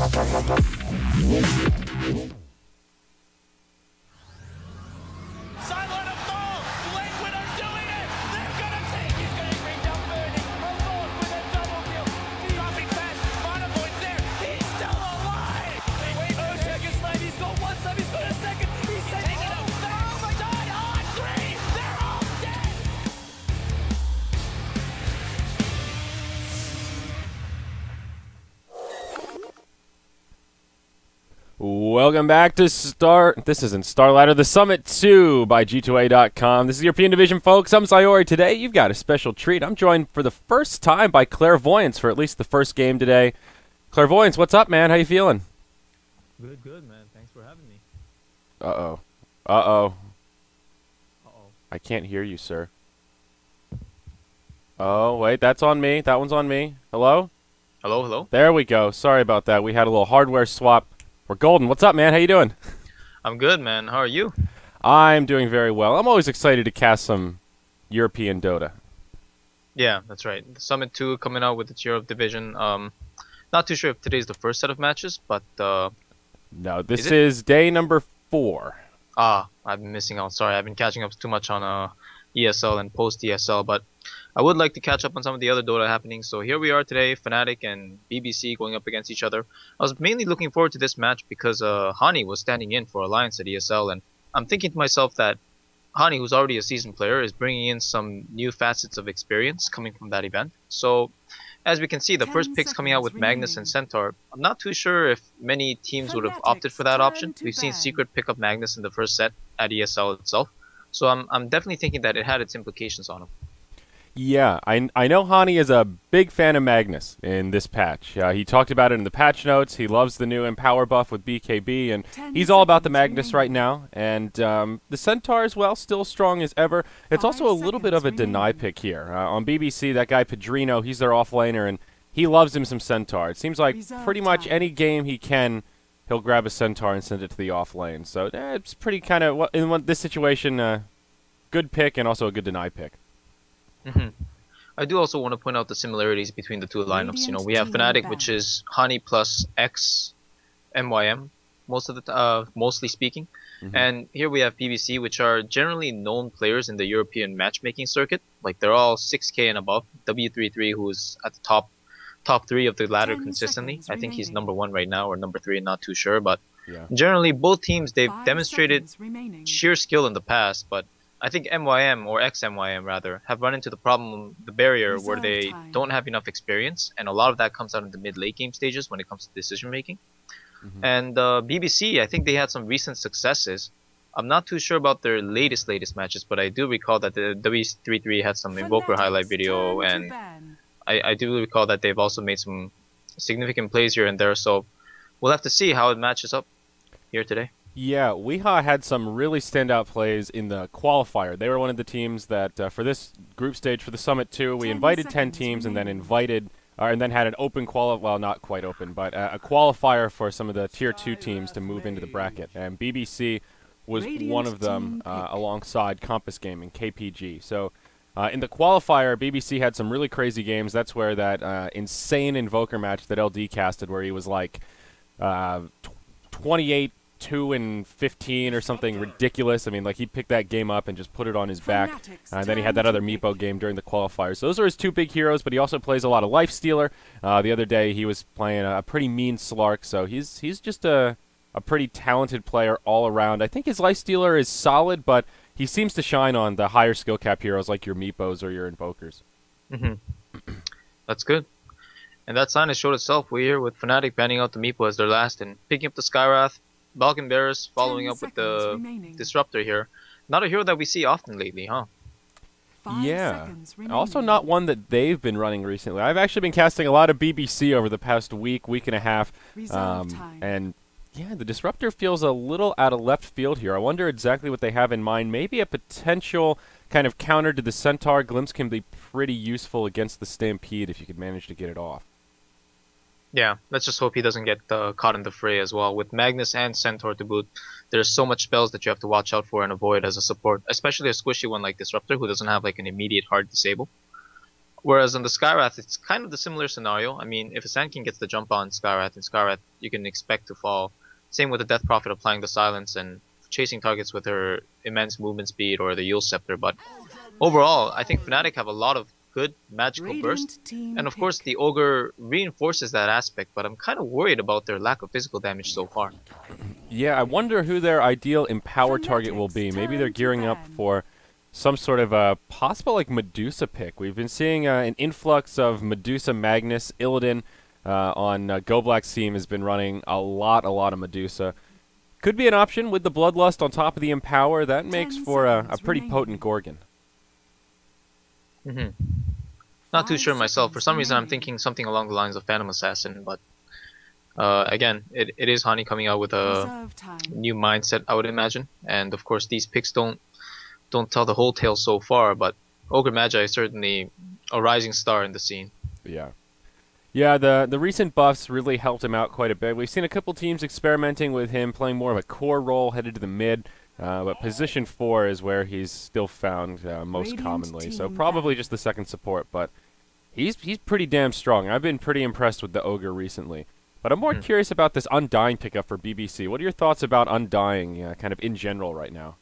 Silent of falls! Blake Widow's doing it! They're gonna take! He's gonna bring down Burning! Alone with a double kill! Dropping fast! Monopoint's there! He's still alive! Wait, Roshan gets left! He's going one step! He's going a second! He's taking it! Oh my god! On three! They're all dead! Welcome back to This isn't Starladder, the Summit 2 by G2A.com. This is European Division, folks. I'm Sayori. Today, you've got a special treat. I'm joined for the first time by Clairvoyance for at least the first game today. Clairvoyance, what's up, man? How you feeling? Good, man. Thanks for having me. Uh-oh. I can't hear you, sir. Oh, wait, that's on me. That one's on me. Hello? Hello? There we go. Sorry about that. We had a little hardware swap. We're golden. What's up, man? How you doing? I'm good, man. How are you? I'm doing very well. I'm always excited to cast some European Dota. Yeah, that's right. The Summit 2 coming out with its Europe Division. Not too sure if today's the first set of matches, but No, this is day number 4. I've been missing out. Sorry, I've been catching up too much on ESL and post-ESL, but I would like to catch up on some of the other Dota happenings. So here we are today, Fnatic and BBC going up against each other. I was mainly looking forward to this match because Hani was standing in for Alliance at ESL, and I'm thinking to myself that Hani, who's already a seasoned player, is bringing in some new facets of experience coming from that event. So as we can see, the first picks coming out with Magnus and Centaur. I'm not too sure if many teams would have opted for that option. We've seen Secret pick up Magnus in the first set at ESL itself. So I'm definitely thinking that it had its implications on him. Yeah, I know Hani is a big fan of Magnus in this patch. He talked about it in the patch notes. He loves the new Empower buff with BKB, and he's all about the Magnus right now. And the Centaur as well, still strong as ever. It's also a little bit of a deny pick here. On BBC, that guy Pedrino, he's their offlaner, and he loves him some Centaur. It seems like pretty much any game he can, he'll grab a Centaur and send it to the off lane. So it's pretty kind of, in this situation, good pick and also a good deny pick. I do also want to point out the similarities between the two lineups. You know, we have Fnatic, which is Hani plus X MYM, mostly speaking, and here we have BBC, which are generally known players in the European matchmaking circuit. Like they're all 6K and above. W33, who's at the top 3 of the ladder consistently. I think he's number 1 right now, or number 3, not too sure. But generally, both teams, they've demonstrated sheer skill in the past, but I think MYM, or XMYM rather, have run into the barrier where they don't have enough experience, and a lot of that comes out in the mid-late game stages when it comes to decision making. And BBC, I think they had some recent successes. I'm not too sure about their latest matches, but I do recall that the W33 had some Invoker highlight video, and I do recall that they've also made some significant plays here and there, so we'll have to see how it matches up here today. Yeah, Weehaw had some really standout plays in the qualifier. They were one of the teams that, for this group stage for the Summit 2, we invited 10 teams and then had an open well, not quite open, but a qualifier for some of the Tier 2 teams to move into the bracket. And BBC was one of them alongside Compass Gaming, KPG. So in the qualifier, BBC had some really crazy games. That's where that insane Invoker match that LD casted, where he was like 28 2-15 or something ridiculous. I mean, like, he picked that game up and just put it on his back. And then he had that other Meepo game during the qualifiers. So those are his 2 big heroes, but he also plays a lot of Lifestealer. The other day he was playing a pretty mean Slark, so he's just a pretty talented player all around. I think his Lifestealer is solid, but he seems to shine on the higher skill cap heroes like your Meepos or your Invokers. That's good. And that sign has showed itself. We're here with Fnatic banning out the Meepo as their last and picking up the Skywrath. Balkan Bears following up with the Disruptor here. Not a hero that we see often lately, huh? Yeah. Also not one that they've been running recently. I've actually been casting a lot of BBC over the past week and a half. And yeah, the Disruptor feels a little out of left field here. I wonder exactly what they have in mind. Maybe a potential kind of counter to the Centaur. Glimpse can be pretty useful against the Stampede if you could manage to get it off. Yeah, let's just hope he doesn't get caught in the fray as well. With Magnus and Centaur to boot, there's so much spells that you have to watch out for and avoid as a support, especially a squishy one like Disruptor who doesn't have like an immediate hard disable. Whereas on the Skywrath, it's kind of the similar scenario. I mean, if a Sand King gets the jump on Skywrath, and Skywrath, you can expect to fall. Same with the Death Prophet applying the silence and chasing targets with her immense movement speed or the Yule Scepter. But overall, I think Fnatic have a lot of good magical burst. And of course, the Ogre reinforces that aspect, but I'm kind of worried about their lack of physical damage so far. Yeah, I wonder who their ideal Empower target will be. Maybe they're gearing up for some sort of a possible like Medusa pick. We've been seeing an influx of Medusa Magnus. Illidan on GoBlack's team has been running a lot of Medusa. Could be an option with the Bloodlust on top of the Empower. That makes for a pretty potent Gorgon. Not too sure myself. For some reason, I'm thinking something along the lines of Phantom Assassin, but again, it is Hani coming out with a new mindset, I would imagine. And of course, these picks don't tell the whole tale so far, but Ogre Magi is certainly a rising star in the scene. Yeah, the recent buffs really helped him out quite a bit. We've seen a couple teams experimenting with him playing more of a core role headed to the mid, but position 4 is where he's still found most commonly. So probably just the second support, but he's pretty damn strong. I've been pretty impressed with the Ogre recently. But I'm more curious about this Undying pickup for BBC. What are your thoughts about Undying kind of in general right now?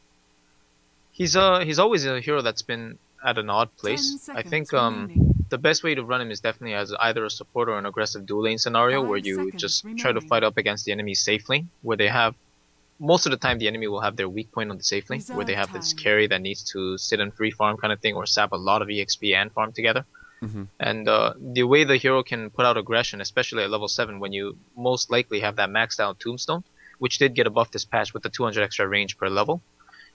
He's always a hero that's been at an odd place. I think the best way to run him is definitely as either a support or an aggressive dual lane scenario where you just try to fight up against the enemy's safe lane, where they have most of the time the enemy will have their weak point on the safe lane, where they have this carry that needs to sit and free farm kind of thing, or sap a lot of EXP and farm together. And the way the hero can put out aggression, especially at level 7, when you most likely have that maxed out Tombstone, which did get a buff this patch with the 200 extra range per level,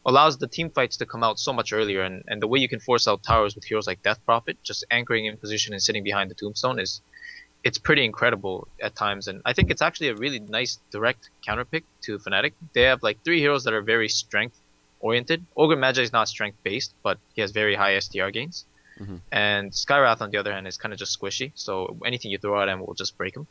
allows the team fights to come out so much earlier. And the way you can force out towers with heroes like Death Prophet, just anchoring in position and sitting behind the Tombstone, it's pretty incredible at times. And I think it's actually a really nice direct counter pick to Fnatic. They have like 3 heroes that are very strength oriented. Ogre Magi is not strength based, but he has very high STR gains. And Skywrath on the other hand is kind of just squishy, so anything you throw at him will just break him.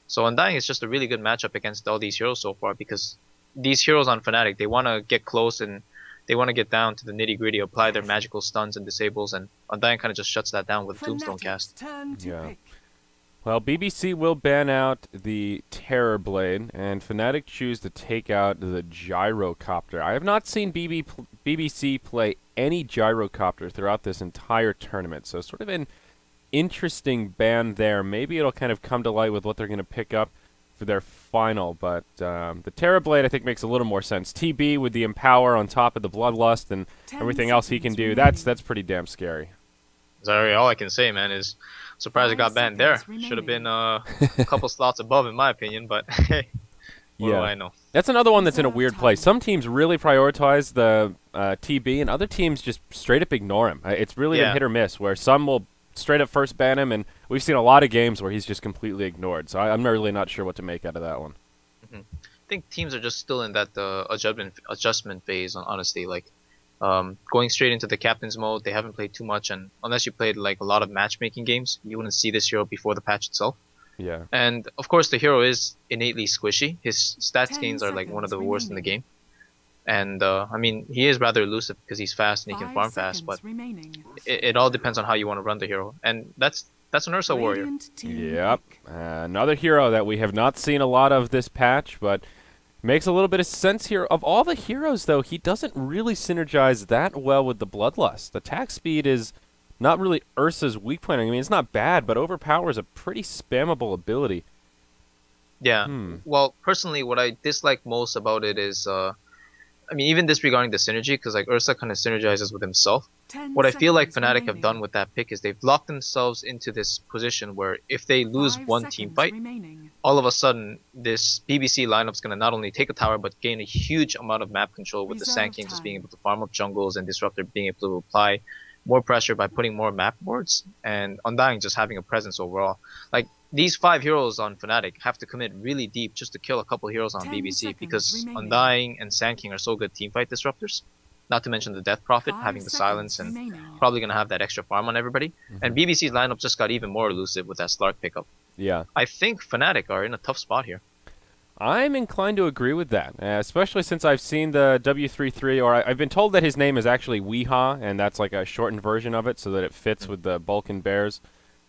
So Undying is just a really good matchup against all these heroes so far, because these heroes on Fnatic, they want to get close and they want to get down to the nitty gritty, apply their magical stuns and disables, and Undying kind of just shuts that down with a Tombstone cast. Yeah. Well, BBC will ban out the Terror Blade, and Fnatic choose to take out the Gyrocopter. I have not seen BBC play any Gyrocopter throughout this entire tournament, so sort of an interesting ban there. Maybe it'll kind of come to light with what they're going to pick up for their final, but the Terror Blade I think makes a little more sense. TB with the Empower on top of the Bloodlust and everything else he can do, that's pretty damn scary. Sorry, all I can say, man, is surprised it got banned there. Should have been a couple slots above, in my opinion, but hey, what do I know? That's another one that's in a weird place. Some teams really prioritize the TB, and other teams just straight up ignore him. It's really been hit or miss, where some will straight up first ban him, and we've seen a lot of games where he's just completely ignored. So I'm really not sure what to make out of that one. I think teams are just still in that adjustment phase, honestly. Like, going straight into the captain's mode, they haven't played too much, and unless you played like a lot of matchmaking games, you wouldn't see this hero before the patch itself. Yeah. And of course the hero is innately squishy. His stats gains are like one of the worst in the game. And I mean, he is rather elusive because he's fast and he can farm fast, but it all depends on how you want to run the hero. And that's an Ursa warrior. Yep. Another hero that we have not seen a lot of this patch, but makes a little bit of sense here. Of all the heroes, though, he doesn't really synergize that well with the Bloodlust. Attack speed is not really Ursa's weak point. I mean, it's not bad, but Overpower is a pretty spammable ability. Yeah. Well, personally, what I dislike most about it is, I mean, even disregarding the synergy, because like Ursa kind of synergizes with himself. What I feel like Fnatic have done with that pick is they've locked themselves into this position where if they lose one team fight, all of a sudden this BBC lineup's going to not only take a tower but gain a huge amount of map control, with the Sand King just being able to farm up jungles and Disruptor being able to apply more pressure by putting more map boards, and Undying just having a presence overall. Like, these 5 heroes on Fnatic have to commit really deep just to kill a couple heroes on BBC, because Undying and Sand King are so good teamfight disruptors. Not to mention the Death Prophet having the silence and probably going to have that extra farm on everybody. And BBC's lineup just got even more elusive with that Slark pickup. Yeah. I think Fnatic are in a tough spot here. I'm inclined to agree with that, especially since I've seen the W33, or I've been told that his name is actually Weehaw, and that's like a shortened version of it so that it fits with the Balkan Bears.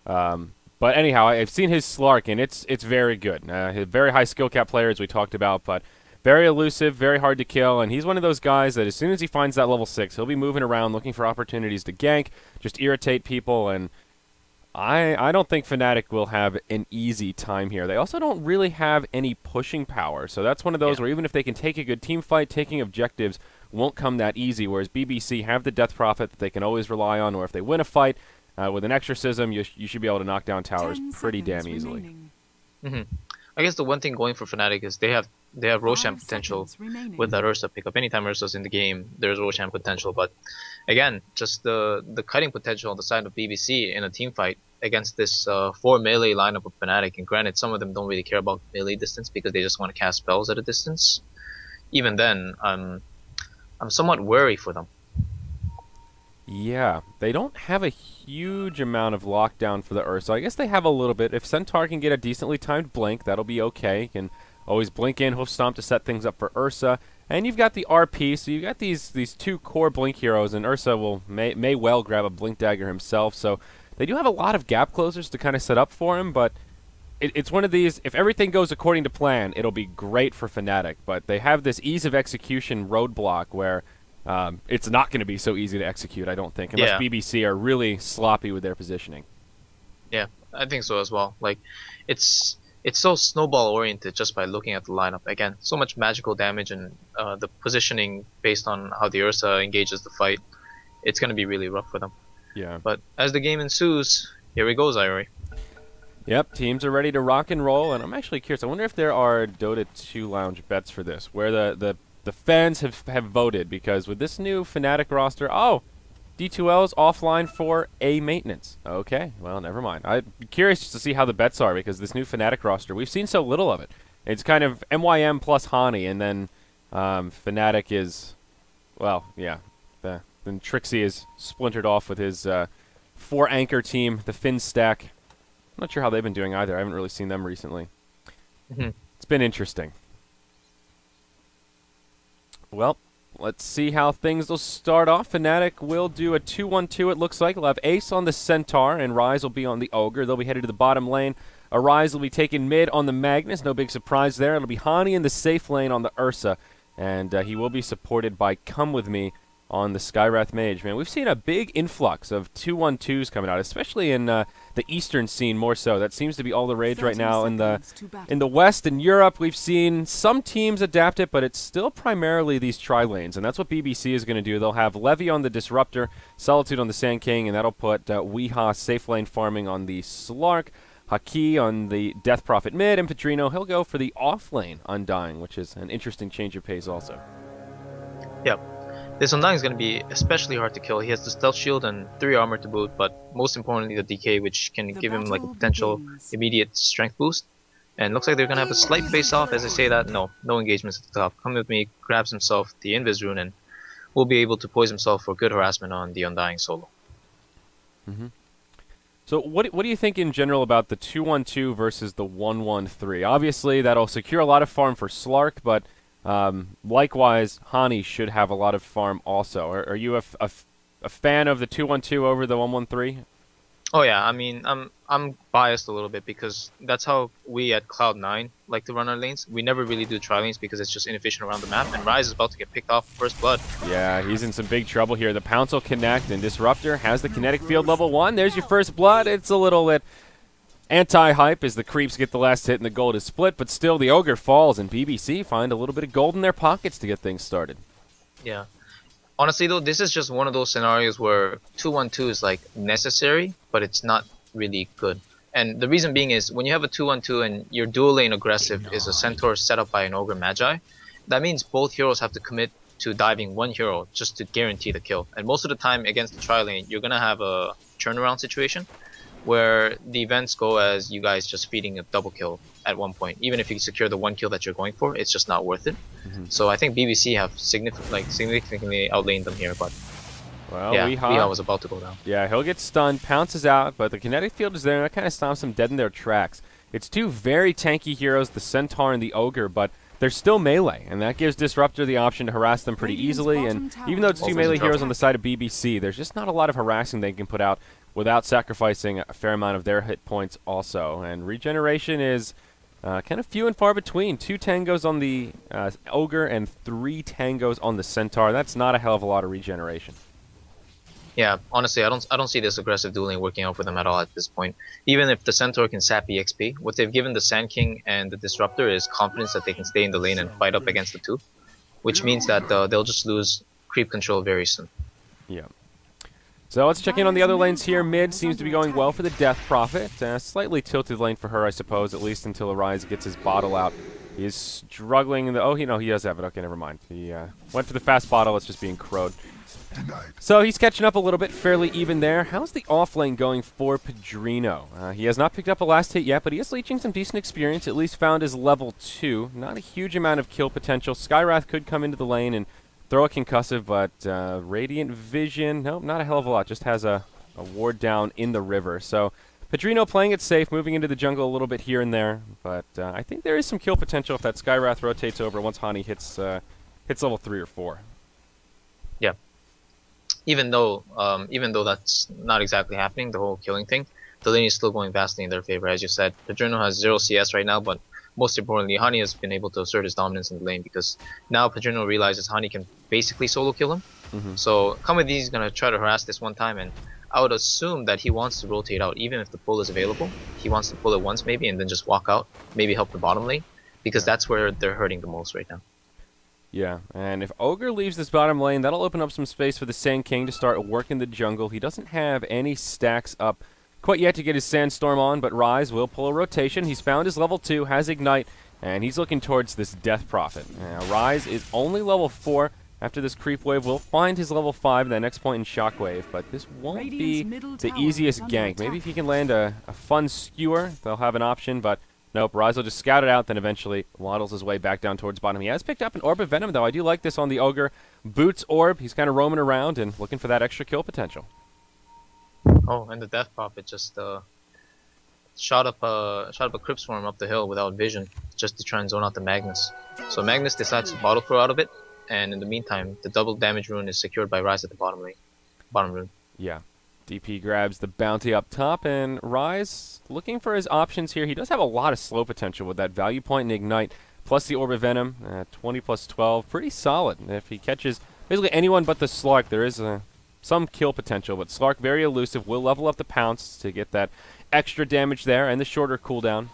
But anyhow, I've seen his Slark, and it's very good. He's a very high skill cap player, as we talked about, but very elusive, very hard to kill, and he's one of those guys that as soon as he finds that level 6, he'll be moving around looking for opportunities to gank, just irritate people, and I don't think Fnatic will have an easy time here. They also don't really have any pushing power, so that's one of those where even if they can take a good team fight, taking objectives won't come that easy, whereas BBC have the Death Prophet that they can always rely on, or if they win a fight with an exorcism, you should be able to knock down towers pretty damn easily. I guess the one thing going for Fnatic is they have Roshan potential with that Ursa pickup. Anytime Ursa's in the game, there's Roshan potential, but again, just the cutting potential on the side of BBC in a team fight against this 4 melee lineup of Fnatic, and granted some of them don't really care about melee distance because they just want to cast spells at a distance. Even then, I'm somewhat wary for them. Yeah, they don't have a huge amount of lockdown for the Ursa. I guess they have a little bit. If Centaur can get a decently timed blink, that'll be okay. You can always blink in, hoof stomp to set things up for Ursa. And you've got the RP, so you've got these 2 core blink heroes, and Ursa may well grab a blink dagger himself. So they do have a lot of gap closers to kind of set up for him, but it's one of these, if everything goes according to plan, it'll be great for Fnatic. But they have this ease of execution roadblock where it's not going to be so easy to execute, I don't think, unless BBC are really sloppy with their positioning. Yeah, I think so as well. Like, it's so snowball oriented just by looking at the lineup. Again, so much magical damage and the positioning based on how the Ursa engages the fight. It's going to be really rough for them. Yeah. But as the game ensues, here we go, Zyori. Yep, teams are ready to rock and roll, and I'm actually curious. I wonder if there are Dota 2 Lounge bets for this, where the fans have voted, because with this new Fnatic roster, D2L is offline for A maintenance. Okay, well, never mind. I'm curious just to see how the bets are, because this new Fnatic roster, we've seen so little of it. It's kind of MYM plus Hani, and then Fnatic is, well, yeah. Then Trixie is splintered off with his 4-anchor team, the Finn Stack. I'm not sure how they've been doing either. I haven't really seen them recently. It's been interesting. Well, let's see how things will start off. Fnatic will do a 2-1-2, it looks like. They'll have Ace on the Centaur, and Ryze will be on the Ogre. They'll be headed to the bottom lane. Ryze will be taking mid on the Magnus. No big surprise there. It'll be Hani in the safe lane on the Ursa, and he will be supported by Come With Me on the Skywrath Mage. Man, we've seen a big influx of 2-1-2s coming out, especially in the Eastern scene more so. That seems to be all the rage right now. In the West and Europe, we've seen some teams adapt it, but it's still primarily these tri-lanes, and that's what BBC is going to do. They'll have Levy on the Disruptor, Solitude on the Sand King, and that'll put Weehaw safe lane farming on the Slark, Haki on the Death Prophet mid, and Pedrino, he'll go for the off lane Undying, which is an interesting change of pace also. Yep. This Undying is going to be especially hard to kill. He has the Stealth Shield and 3 armor to boot, but most importantly the DK, which can give him like a potential immediate strength boost. And looks like they're going to have a slight face-off. As I say that, no engagements at the top. Come With Me grabs himself the Invis rune and will be able to poise himself for good harassment on the Undying solo. So what do you think in general about the 2-1-2 versus the 1-1-3? Obviously, that'll secure a lot of farm for Slark, but likewise, Hani should have a lot of farm also. Are you a fan of the 2-1-2 over the 1-1-3? Oh yeah, I mean, I'm biased a little bit because that's how we at Cloud9 like to run our lanes. We never really do tri-lanes because it's just inefficient around the map, and Ryze is about to get picked off first blood. Yeah, he's in some big trouble here. The Pounce will connect, and Disruptor has the kinetic field level 1. There's your first blood. It's a little bit anti-hype as the creeps get the last hit and the gold is split, but still the Ogre falls, and BBC find a little bit of gold in their pockets to get things started. Yeah. Honestly though, this is just one of those scenarios where 2-1-2 is like necessary, but it's not really good. And the reason being is when you have a 2-1-2 and your dual lane aggressive is a Centaur set up by an Ogre Magi, that means both heroes have to commit to diving one hero just to guarantee the kill. And most of the time against the tri-lane, you're going to have a turnaround situation where the events go as you guys just feeding a double kill at one point. Even if you secure the one kill that you're going for, it's just not worth it. So I think BBC have significantly outlaned them here, but well, yeah, Weehaw was about to go down. Yeah, he'll get stunned, pounces out, but the kinetic field is there, and that kind of stomps them dead in their tracks. It's two very tanky heroes, the Centaur and the Ogre, but they're still melee, and that gives Disruptor the option to harass them pretty easily. And even though it's two melee heroes on the side of BBC, there's just not a lot of harassing they can put out without sacrificing a fair amount of their hit points also. And regeneration is kind of few and far between. 2 tangos on the Ogre and 3 tangos on the Centaur. That's not a hell of a lot of regeneration. Yeah, honestly, I don't see this aggressive dueling working out for them at all at this point. Even if the Centaur can sap EXP, what they've given the Sand King and the Disruptor is confidence that they can stay in the lane and fight up against the two, which means that they'll just lose creep control very soon. Yeah. So let's check in on the other lanes here. Mid seems to be going well for the Death Prophet. Slightly tilted lane for her, I suppose, at least until Arise gets his bottle out. He is struggling in the... Oh, he does have it. Okay, never mind. He went for the fast bottle. It's just being crowed. So he's catching up a little bit, fairly even there. How's the off lane going for Padrino? He has not picked up a last hit yet, but he is leeching some decent experience, at least found his level 2. Not a huge amount of kill potential. Skywrath could come into the lane and throw a concussive, but Radiant Vision, nope, not a hell of a lot. Just has a ward down in the river. So Padrino playing it safe, moving into the jungle a little bit here and there, but I think there is some kill potential if that Skywrath rotates over once Hani hits level 3 or 4. Yeah. Even though that's not exactly happening, the whole killing thing, the lane is still going vastly in their favor. As you said, Padrino has 0 CS right now, but most importantly, Hani has been able to assert his dominance in the lane because now Padrino realizes Hani can basically solo kill him. So Kamadi is going to try to harass this one time, and I would assume that he wants to rotate out, even if the pull is available. He wants to pull it once maybe and then just walk out, maybe help the bottom lane, because that's where they're hurting the most right now. Yeah, and if Ogre leaves this bottom lane, that'll open up some space for the Sand King to start working the jungle. He doesn't have any stacks up quite yet to get his Sandstorm on, but Rise will pull a rotation. He's found his level 2, has Ignite, and he's looking towards this Death Prophet. Now, Rise is only level 4. After this creep wave, we'll find his level 5 at the next point in Shockwave, but this won't be the easiest gank. Maybe if he can land a fun skewer, they'll have an option, but nope, Rise will just scout it out, then eventually waddles his way back down towards bottom. He has picked up an Orb of Venom, though. I do like this on the Ogre. Boots Orb, he's kind of roaming around and looking for that extra kill potential. Oh, and the Death Prophet just shot up a Crypt Swarm up the hill without vision, just to try and zone out the Magnus. So Magnus decides to bottle throw out of it, and in the meantime, the double damage rune is secured by Rise at the bottom lane. Bottom rune. Yeah. DP grabs the bounty up top, and Rise looking for his options here. He does have a lot of slow potential with that value point and Ignite, plus the Orb of Venom, 20 plus 12. Pretty solid. And if he catches basically anyone but the Slark, there is some kill potential, but Slark very elusive, will level up the Pounce to get that extra damage there and the shorter cooldown.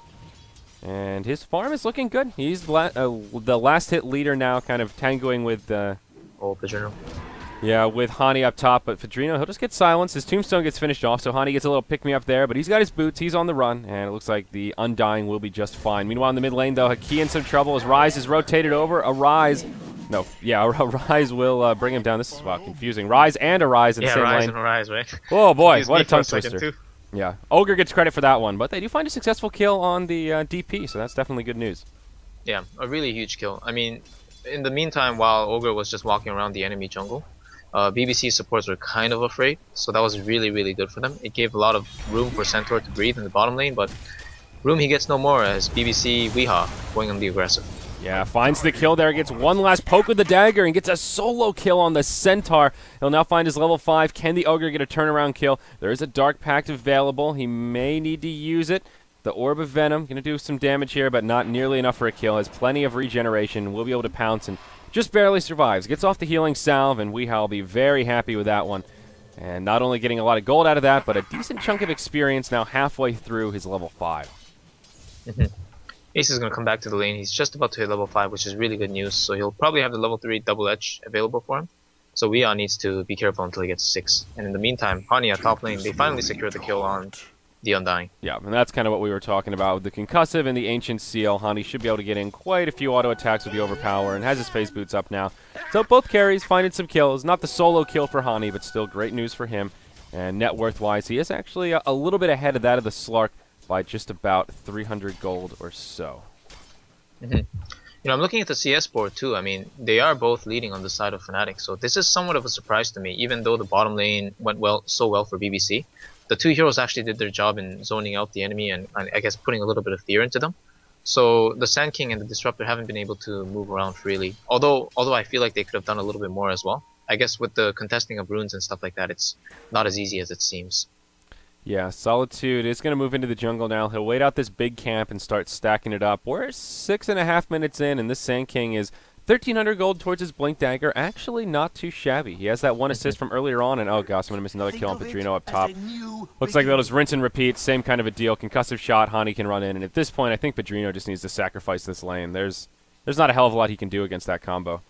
And his farm is looking good. He's the last hit leader now, kind of tangoing with Padrino. Yeah, with Hani up top, but Padrino, he'll just get silenced. His Tombstone gets finished off, so Hani gets a little pick-me-up there, but he's got his boots, he's on the run, and it looks like the Undying will be just fine. Meanwhile, in the mid lane, though, Haki in some trouble as Rise is rotated over. Arise will bring him down. This is, wow, confusing. Rise and Arise in the same Rise lane. and Arise, right? Oh, boy, what a tongue twister. Yeah, Ogre gets credit for that one, but they do find a successful kill on the DP, so that's definitely good news. Yeah, a really huge kill. I mean, in the meantime, while Ogre was just walking around the enemy jungle, BBC supports were kind of afraid, so that was really, really good for them. It gave a lot of room for Centaur to breathe in the bottom lane, but room he gets no more as BBC Weehaw going on the aggressive. Yeah, finds the kill there, gets one last poke with the dagger, and gets a solo kill on the Centaur. He'll now find his level 5. Can the Ogre get a turnaround kill? There is a Dark Pact available. He may need to use it. The Orb of Venom, going to do some damage here, but not nearly enough for a kill. Has plenty of regeneration, will be able to pounce, and just barely survives. Gets off the healing salve, and Weehaw will be very happy with that one. And not only getting a lot of gold out of that, but a decent chunk of experience now halfway through his level 5. Ace is going to come back to the lane. He's just about to hit level 5, which is really good news. So he'll probably have the level 3 double edge available for him. So Weehaw needs to be careful until he gets 6. And in the meantime, Hani at top lane, they finally secured the kill on the Undying. Yeah, and that's kind of what we were talking about with the Concussive and the Ancient Seal. Hani should be able to get in quite a few auto attacks with the Overpower and has his phase boots up now. So both carries finding some kills. Not the solo kill for Hani, but still great news for him. And net worth-wise, he is actually a little bit ahead of that of the Slark by just about 300 gold or so. You know, I'm looking at the CS board too. I mean, they are both leading on the side of Fnatic, so this is somewhat of a surprise to me. Even though the bottom lane went so well for BBC, the two heroes actually did their job in zoning out the enemy and I guess putting a little bit of fear into them. So the Sand King and the Disruptor haven't been able to move around freely. Although I feel like they could have done a little bit more as well. I guess with the contesting of runes and stuff like that, it's not as easy as it seems. Yeah, Solitude is going to move into the jungle now. He'll wait out this big camp and start stacking it up. We're 6.5 minutes in, and this Sand King is 1,300 gold towards his Blink Dagger. Actually not too shabby. He has that one assist from earlier on, and oh gosh, I'm going to miss another kill on Padrino up top. Looks like they'll just rinse and repeat. Same kind of a deal. Concussive shot, Hani can run in, and at this point, I think Padrino just needs to sacrifice this lane. There's not a hell of a lot he can do against that combo.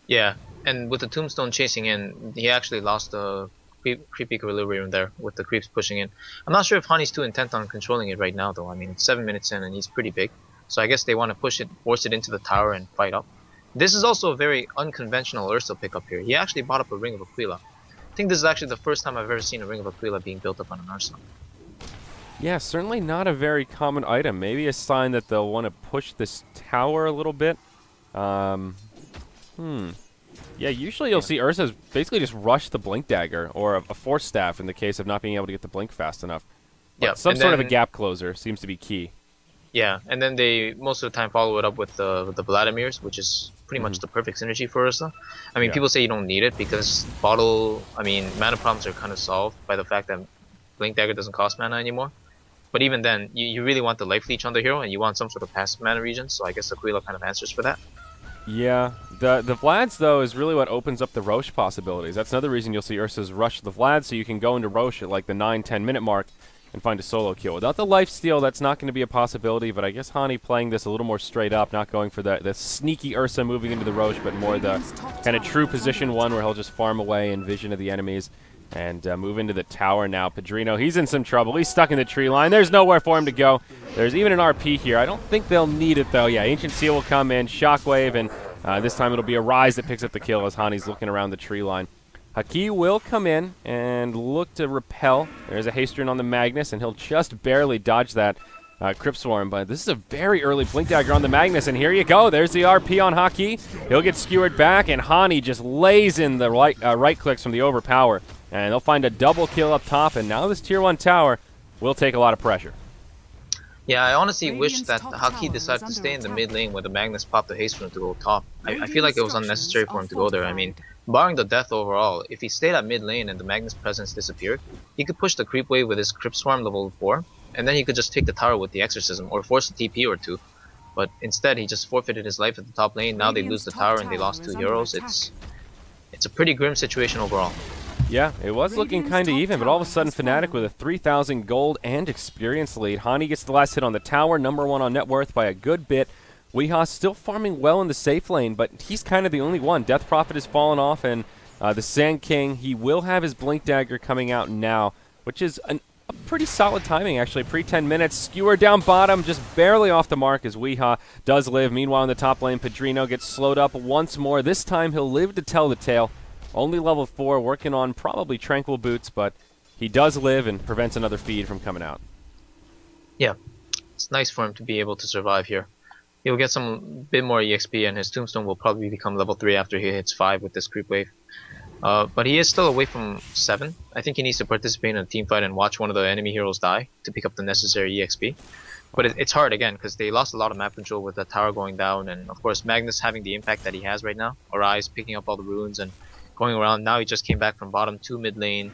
Yeah, and with the Tombstone chasing in, he actually lost the creep equilibrium there with the creeps pushing in. I'm not sure if Hani's too intent on controlling it right now, though. I mean, it's 7 minutes in, and he's pretty big. So I guess they want to push it, force it into the tower and fight up. This is also a very unconventional Ursa pickup here. He actually bought up a Ring of Aquila. I think this is actually the first time I've ever seen a Ring of Aquila being built up on an Ursa. Yeah, certainly not a very common item. Maybe a sign that they'll want to push this tower a little bit. Yeah, usually you'll see Ursas basically just rush the Blink Dagger or a Force Staff in the case of not being able to get the Blink fast enough. But some sort of a gap closer seems to be key. Yeah, and then they most of the time follow it up with the Vladimirs, which is pretty much the perfect synergy for Ursa. I mean, people say you don't need it because mana problems are kind of solved by the fact that Blink Dagger doesn't cost mana anymore. But even then, you really want the life leech on the hero, and you want some sort of passive mana regen, so I guess Aquila kind of answers for that. Yeah, the Vlads, though, is really what opens up the Rosh possibilities. That's another reason you'll see Ursas rush the Vlad, so you can go into Rosh at like the 9-10 minute mark and find a solo kill. Without the lifesteal, that's not going to be a possibility, but I guess Hani playing this a little more straight up, not going for the sneaky Ursa moving into the Rosh, but more the kind of true position one where he'll just farm away in vision of the enemies and move into the tower now. Padrino, he's in some trouble. He's stuck in the tree line. There's nowhere for him to go. There's even an RP here. I don't think they'll need it, though. Yeah, Ancient Seal will come in, Shockwave, and this time it'll be a Rise that picks up the kill as Hani's looking around the tree line. Haki will come in and look to repel. There's a haste rune on the Magnus, and he'll just barely dodge that Crypt Swarm, but this is a very early Blink Dagger on the Magnus, and here you go. There's the RP on Haki. He'll get skewered back, and Hani just lays in the right clicks from the Overpower, and they'll find a double kill up top, and now this Tier 1 tower will take a lot of pressure. Yeah, I honestly wish that Haki decided to stay in the mid lane where the Magnus popped the haste rune to go top. I feel like it was unnecessary for him to go there. I mean, barring the death overall, if he stayed at mid lane and the Magnus presence disappeared, he could push the creep wave with his Crypt Swarm level 4, and then he could just take the tower with the Exorcism or force a TP or two. But instead, he just forfeited his life at the top lane. Now they lose the tower and they lost 2 heroes. It's a pretty grim situation overall. Yeah, it was looking kind of even, but all of a sudden Fnatic with a 3,000 gold and experience lead. Hani gets the last hit on the tower, number 1 on net worth by a good bit. Weehaw still farming well in the safe lane, but he's kind of the only one. Death Prophet has fallen off, and the Sand King, he will have his Blink Dagger coming out now, which is a pretty solid timing, actually. Pre-10 minutes. Skewer down bottom, just barely off the mark as Weehaw does live. Meanwhile, in the top lane, Padrino gets slowed up once more. This time, he'll live to tell the tale. Only level 4, working on probably Tranquil Boots, but he does live and prevents another feed from coming out. Yeah, it's nice for him to be able to survive here. He'll get some bit more EXP, and his Tombstone will probably become level 3 after he hits 5 with this creep wave. But he is still away from 7. I think he needs to participate in a team fight and watch one of the enemy heroes die to pick up the necessary EXP. But it's hard again because they lost a lot of map control with the tower going down, and of course Magnus having the impact that he has right now. Arise picking up all the runes and going around. Now he just came back from bottom to mid lane.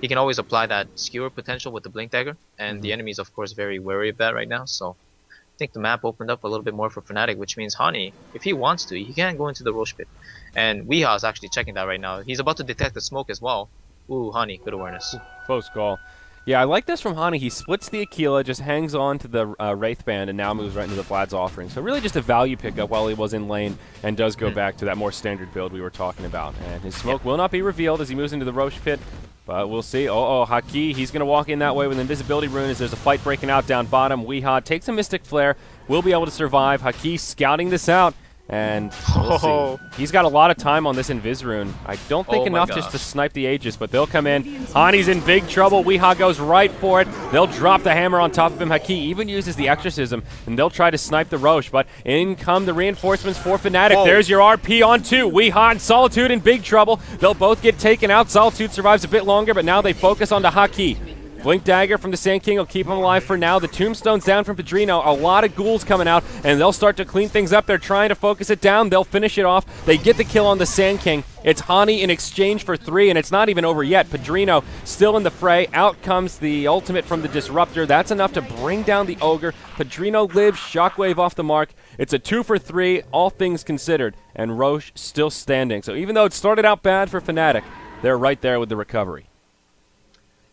He can always apply that skewer potential with the Blink Dagger, and the enemy is of course very wary of that right now. So I think the map opened up a little bit more for Fnatic, which means Hani, if he wants to, he can go into the Rosh pit. And Weehaw is actually checking that right now. He's about to detect the smoke as well. Ooh, Hani, good awareness. Close call. Yeah, I like this from Hani. He splits the Aquila, just hangs on to the Wraith Band, and now moves right into the Vlad's Offering. So really just a value pickup while he was in lane, and does go back to that more standard build we were talking about. And his smoke will not be revealed as he moves into the Rosh pit, but we'll see. Haki, he's going to walk in that way with Invisibility Rune as there's a fight breaking out down bottom. Weehaw takes a Mystic Flare, will be able to survive. Haki scouting this out. And we'll see. He's got a lot of time on this Invis Rune. I don't think enough just to snipe the Aegis, but they'll come in. Hani's in big trouble. Weehaw goes right for it. They'll drop the hammer on top of him. Haki even uses the Exorcism, and they'll try to snipe the Rosh, but in come the reinforcements for Fnatic. There's your RP on 2. Weehaw and Solitude in big trouble. They'll both get taken out. Solitude survives a bit longer, but now they focus on the Haki. Blink Dagger from the Sand King will keep him alive for now. The Tombstone's down from Pedrino. A lot of ghouls coming out, and they'll start to clean things up. They're trying to focus it down. They'll finish it off. They get the kill on the Sand King. It's Hani in exchange for 3, and it's not even over yet. Pedrino still in the fray. Out comes the ultimate from the Disruptor. That's enough to bring down the Ogre. Pedrino lives. Shockwave off the mark. It's a 2 for 3, all things considered, and Roche still standing. So even though it started out bad for Fnatic, they're right there with the recovery.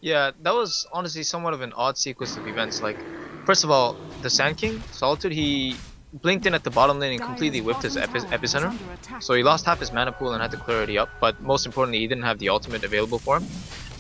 Yeah, that was honestly somewhat of an odd sequence of events. Like, first of all, the Sand King, Solitude, he blinked in at the bottom lane and completely whipped his epicenter. So he lost half his mana pool and had to clear it up, but most importantly, he didn't have the ultimate available for him.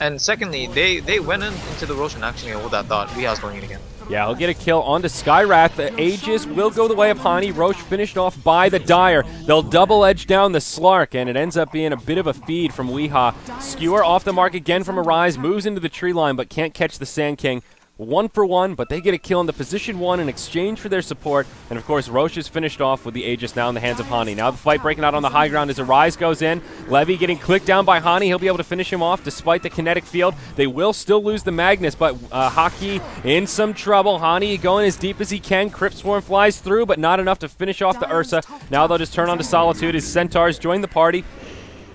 And secondly, they went into the Roshan actually, and with that thought, Weeha's going in again. Yeah, he'll get a kill onto Skywrath. The Aegis will go the way of Hani. Roche finished off by the Dire. They'll double edge down the Slark, and it ends up being a bit of a feed from Weeha. Skewer off the mark again from Arise, moves into the tree line, but can't catch the Sand King. 1 for 1, but they get a kill in the position 1 in exchange for their support. And of course, Roche is finished off with the Aegis now in the hands of Hani. Now the fight breaking out on the high ground as Arise goes in. Levy getting clicked down by Hani. He'll be able to finish him off despite the kinetic field. They will still lose the Magnus, but Haki in some trouble. Hani going as deep as he can. Crypt Swarm flies through, but not enough to finish off the Ursa. Now they'll just turn on to Solitude as Centaurs join the party.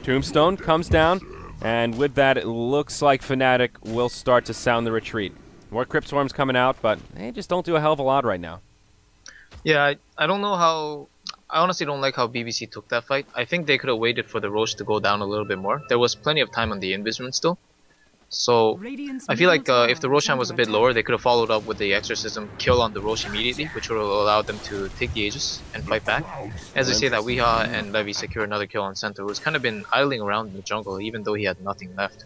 Tombstone comes down, and with that, it looks like Fnatic will start to sound the retreat. More Crypt Swarms coming out, but they just don't do a hell of a lot right now. Yeah, I don't know how... I honestly don't like how BBC took that fight. I think they could have waited for the Roche to go down a little bit more. There was plenty of time on the Invis rune still. So, I feel like if the Roshan was a bit lower, they could have followed up with the Exorcism kill on the Roche immediately, which would have allowed them to take the Aegis and fight back. As I say that, Weeha and Levy secure another kill on Center, who's kind of been idling around in the jungle, even though he had nothing left.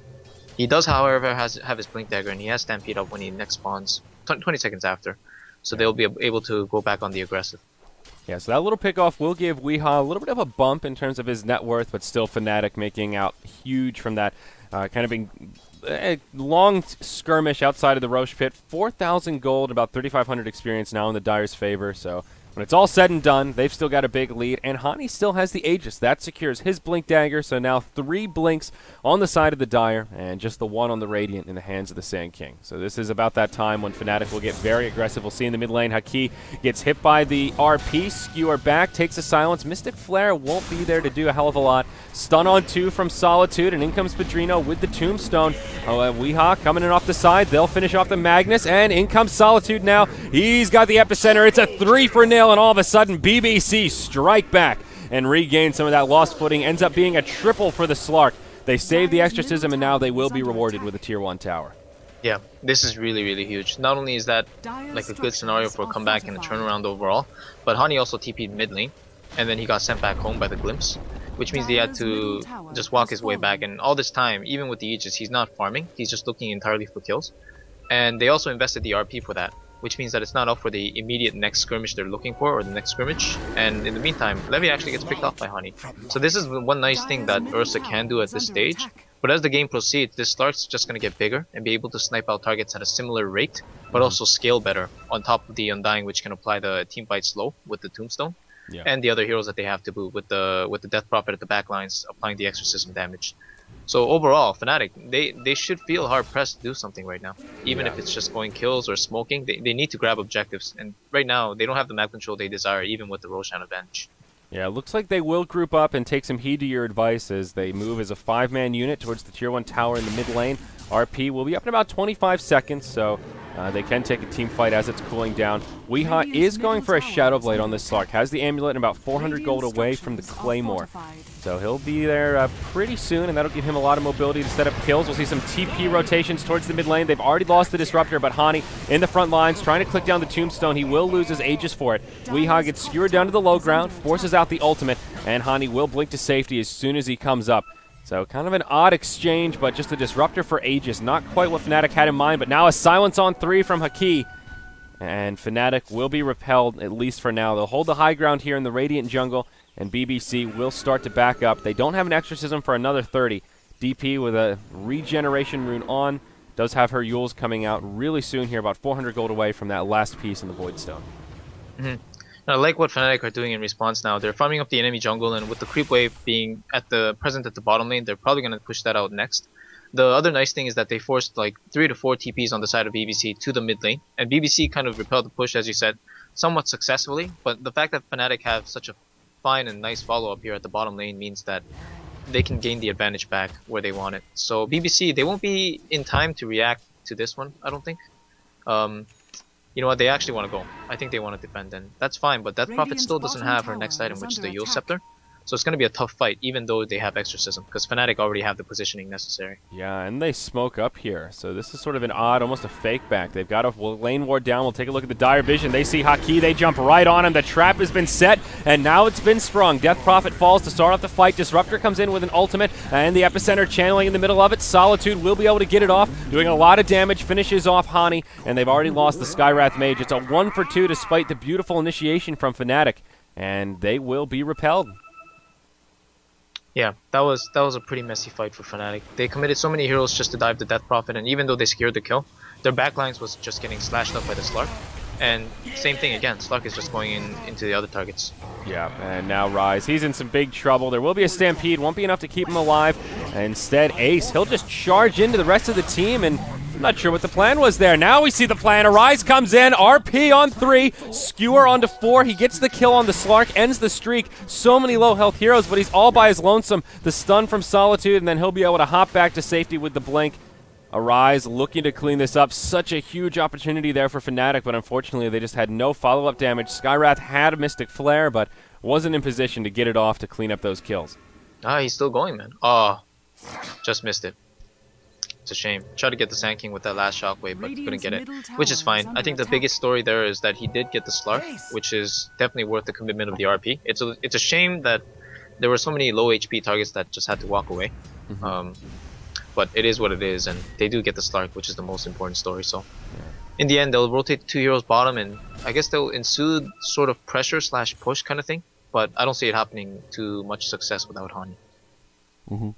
He does, however, have his Blink Dagger, and he has Stampede up when he next spawns 20 seconds after. So they'll be able to go back on the aggressive. Yeah, so that little pickoff will give Weeha a little bit of a bump in terms of his net worth, but still Fnatic making out huge from that kind of being long skirmish outside of the Roche pit. 4,000 gold, about 3,500 experience now in the Dire's favor, so when it's all said and done, they've still got a big lead, and Hani still has the Aegis. That secures his Blink Dagger, so now 3 blinks on the side of the Dire, and just the 1 on the Radiant in the hands of the Sand King. So this is about that time when Fnatic will get very aggressive. We'll see in the mid lane, Haki gets hit by the RP, Skewer back, takes a silence. Mystic Flare won't be there to do a hell of a lot. Stun on 2 from Solitude, and in comes Pedrino with the Tombstone. Weeha coming in off the side. They'll finish off the Magnus, and in comes Solitude now. He's got the epicenter. It's a 3 for 0. And all of a sudden, BBC strike back and regain some of that lost footing. Ends up being a triple for the Slark. They save the Exorcism, and now they will be rewarded with a Tier 1 tower. Yeah, this is really, really huge. Not only is that like a good scenario for a comeback and a turnaround overall, but Hani also TP'd mid lane, and then he got sent back home by the Glimpse, which means he had to just walk his way back. And all this time, even with the Aegis, he's not farming. He's just looking entirely for kills. And they also invested the RP for that, which means that it's not up for the immediate next skirmish they're looking for, or the next scrimmage. And in the meantime, Levy actually gets picked off by Hani. So this is one nice thing that Ursa can do at this stage. But as the game proceeds, this starts just going to get bigger and be able to snipe out targets at a similar rate, but also scale better on top of the Undying, which can apply the teamfight slow with the Tombstone. Yeah. And the other heroes that they have to boot with the Death Prophet at the backlines applying the Exorcism damage. So overall, Fnatic, they should feel hard pressed to do something right now. Even if it's just going kills or smoking, they need to grab objectives. And right now, they don't have the map control they desire, even with the Roshan advantage. Yeah, it looks like they will group up and take some heed to your advice as they move as a 5-man unit towards the Tier 1 tower in the mid lane. RP will be up in about 25 seconds, so they can take a team fight as it's cooling down. Weeha is going for a Shadow Blade on this Slark. Has the amulet and about 400 gold away from the Claymore. So he'll be there pretty soon, and that'll give him a lot of mobility to set up kills. We'll see some TP rotations towards the mid lane. They've already lost the Disruptor, but Hani in the front lines trying to click down the Tombstone. He will lose his Aegis for it. Weeha gets skewered down to the low ground, forces out the ultimate, and Hani will blink to safety as soon as he comes up. So kind of an odd exchange, but just a Disruptor for Aegis. Not quite what Fnatic had in mind, but now a silence on 3 from Haki. And Fnatic will be repelled, at least for now. They'll hold the high ground here in the Radiant jungle, and BBC will start to back up. They don't have an Exorcism for another 30. DP with a regeneration rune on. Does have her Yules coming out really soon here, about 400 gold away from that last piece in the Void Stone. I like what Fnatic are doing in response now. They're farming up the enemy jungle, and with the creep wave being present at the bottom lane, they're probably going to push that out next. The other nice thing is that they forced like 3 to 4 TPs on the side of BBC to the mid lane, and BBC kind of repelled the push, as you said, somewhat successfully. But the fact that Fnatic have such a fine and nice follow-up here at the bottom lane means that they can gain the advantage back where they want it. So BBC, they won't be in time to react to this one, I don't think. You know what, they actually want to go. I think they want to defend, and that's fine, but that Prophet still doesn't have her next item, which is the Yule Scepter. So it's going to be a tough fight, even though they have Exorcism, because Fnatic already have the positioning necessary. Yeah, and they smoke up here. So this is sort of an odd, almost a fake back. They've got a lane ward down. We'll take a look at the dire vision. They see Haki. They jump right on him. The trap has been set, and now it's been sprung. Death Prophet falls to start off the fight. Disruptor comes in with an ultimate, and the epicenter channeling in the middle of it. Solitude will be able to get it off, doing a lot of damage, finishes off Hani, and they've already lost the Skywrath Mage. It's a 1-for-2 despite the beautiful initiation from Fnatic, and they will be repelled. Yeah, that was a pretty messy fight for Fnatic. They committed so many heroes just to dive the Death Prophet, and even though they secured the kill, their backlines was just getting slashed up by the Slark. And same thing again, Slark is just going into the other targets. Yeah, and now Rise, he's in some big trouble. There will be a stampede, won't be enough to keep him alive. Instead, Ace, he'll just charge into the rest of the team, and I'm not sure what the plan was there. Now we see the plan. Arise comes in, RP on 3, Skewer onto 4. He gets the kill on the Slark, ends the streak. So many low health heroes, but he's all by his lonesome. The stun from Solitude, and then he'll be able to hop back to safety with the blink. Arise looking to clean this up. Such a huge opportunity there for Fnatic, but unfortunately they just had no follow-up damage. Skywrath had a Mystic Flare, but wasn't in position to get it off to clean up those kills. Ah, he's still going, man. Oh, just missed it. It's a shame. Tried to get the Sand King with that last shockwave, but couldn't get it, which is fine. I think the biggest story there is that he did get the Slark, which is definitely worth the commitment of the RP. It's a shame that there were so many low HP targets that just had to walk away. But it is what it is, and they do get the Slark, which is the most important story. So in the end, they'll rotate 2 heroes bottom, and I guess they'll ensue sort of pressure / push kind of thing. But I don't see it happening to much success without Hani.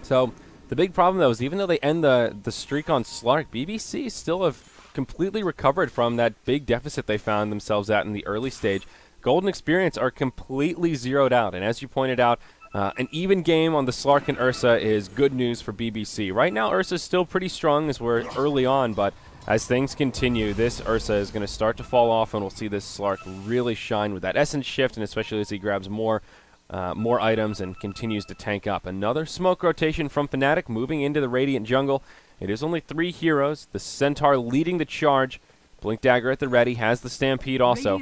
So the big problem, though, is even though they end the streak on Slark, BBC still have completely recovered from that big deficit they found themselves at in the early stage. Golden Experience are completely zeroed out, and as you pointed out, an even game on the Slark and Ursa is good news for BBC. Right now, Ursa's still pretty strong as we're early on, but as things continue, this Ursa is going to start to fall off, and we'll see this Slark really shine with that Essence shift, and especially as he grabs more items and continues to tank up. Another smoke rotation from Fnatic moving into the Radiant jungle. It is only 3 heroes. The Centaur leading the charge. Blink Dagger at the ready, has the Stampede also.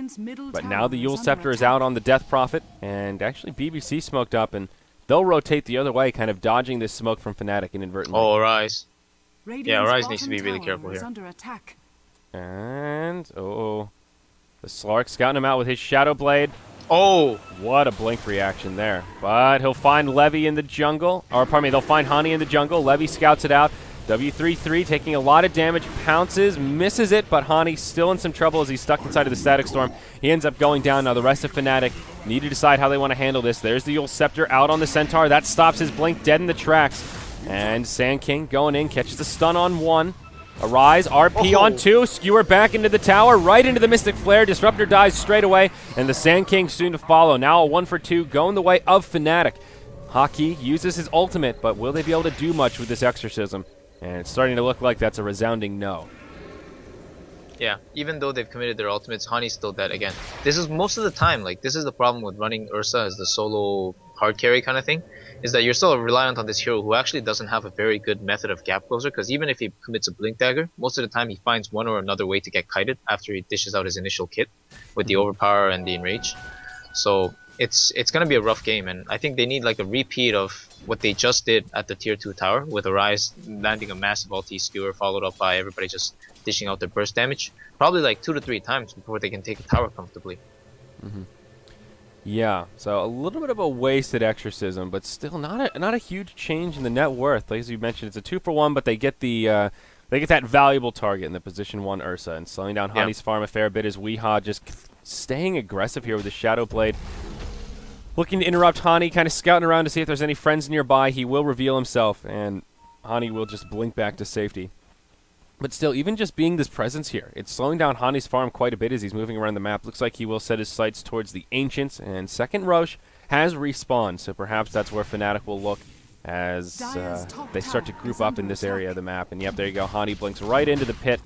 But now the Yule Scepter is out on the Death Prophet, and actually BBC smoked up, and they'll rotate the other way, kind of dodging this smoke from Fnatic inadvertently. Oh, Rise. Yeah, Rise needs to be really careful here. And, the Slark scouting him out with his Shadow Blade. Oh! What a blink reaction there. But he'll find Levy in the jungle. Or, pardon me, they'll find Hani in the jungle. Levy scouts it out. W33 taking a lot of damage, pounces, misses it, but Hani's still in some trouble as he's stuck inside of the Static Storm. He ends up going down. Now the rest of Fnatic need to decide how they want to handle this. There's the Yule Scepter out on the Centaur. That stops his blink dead in the tracks. And Sand King going in, catches the stun on 1. Arise, RP on 2, Skewer back into the tower, right into the Mystic Flare. Disruptor dies straight away, and the Sand King soon to follow. Now a 1-for-2 going the way of Fnatic. Haki uses his ultimate, but will they be able to do much with this Exorcism? And it's starting to look like that's a resounding no. Yeah, even though they've committed their ultimates, Hani's still dead again. This is most of the time, like, this is the problem with running Ursa as the solo hard carry kind of thing, is that you're still reliant on this hero who actually doesn't have a very good method of gap closer, because even if he commits a Blink Dagger, most of the time he finds one or another way to get kited after he dishes out his initial kit with the Overpower and the Enrage. So it's going to be a rough game, and I think they need like a repeat of what they just did at the tier 2 tower, with Arise landing a massive ulti Skewer followed up by everybody just dishing out their burst damage. Probably like 2 to 3 times before they can take a tower comfortably. Yeah, so a little bit of a wasted Exorcism, but still not a huge change in the net worth. Like as you mentioned, it's a 2-for-1, but they get the they get that valuable target in the position 1 Ursa, and slowing down Hani's farm a fair bit as Weehaw just staying aggressive here with the Shadow Blade. Looking to interrupt Hani, kind of scouting around to see if there's any friends nearby. He will reveal himself, and Hani will just blink back to safety. But still, even just being this presence here, it's slowing down Hani's farm quite a bit as he's moving around the map. Looks like he will set his sights towards the Ancients, and second Roche has respawned, so perhaps that's where Fnatic will look as they start to group up in this area of the map. And yep, there you go. Hani blinks right into the pit.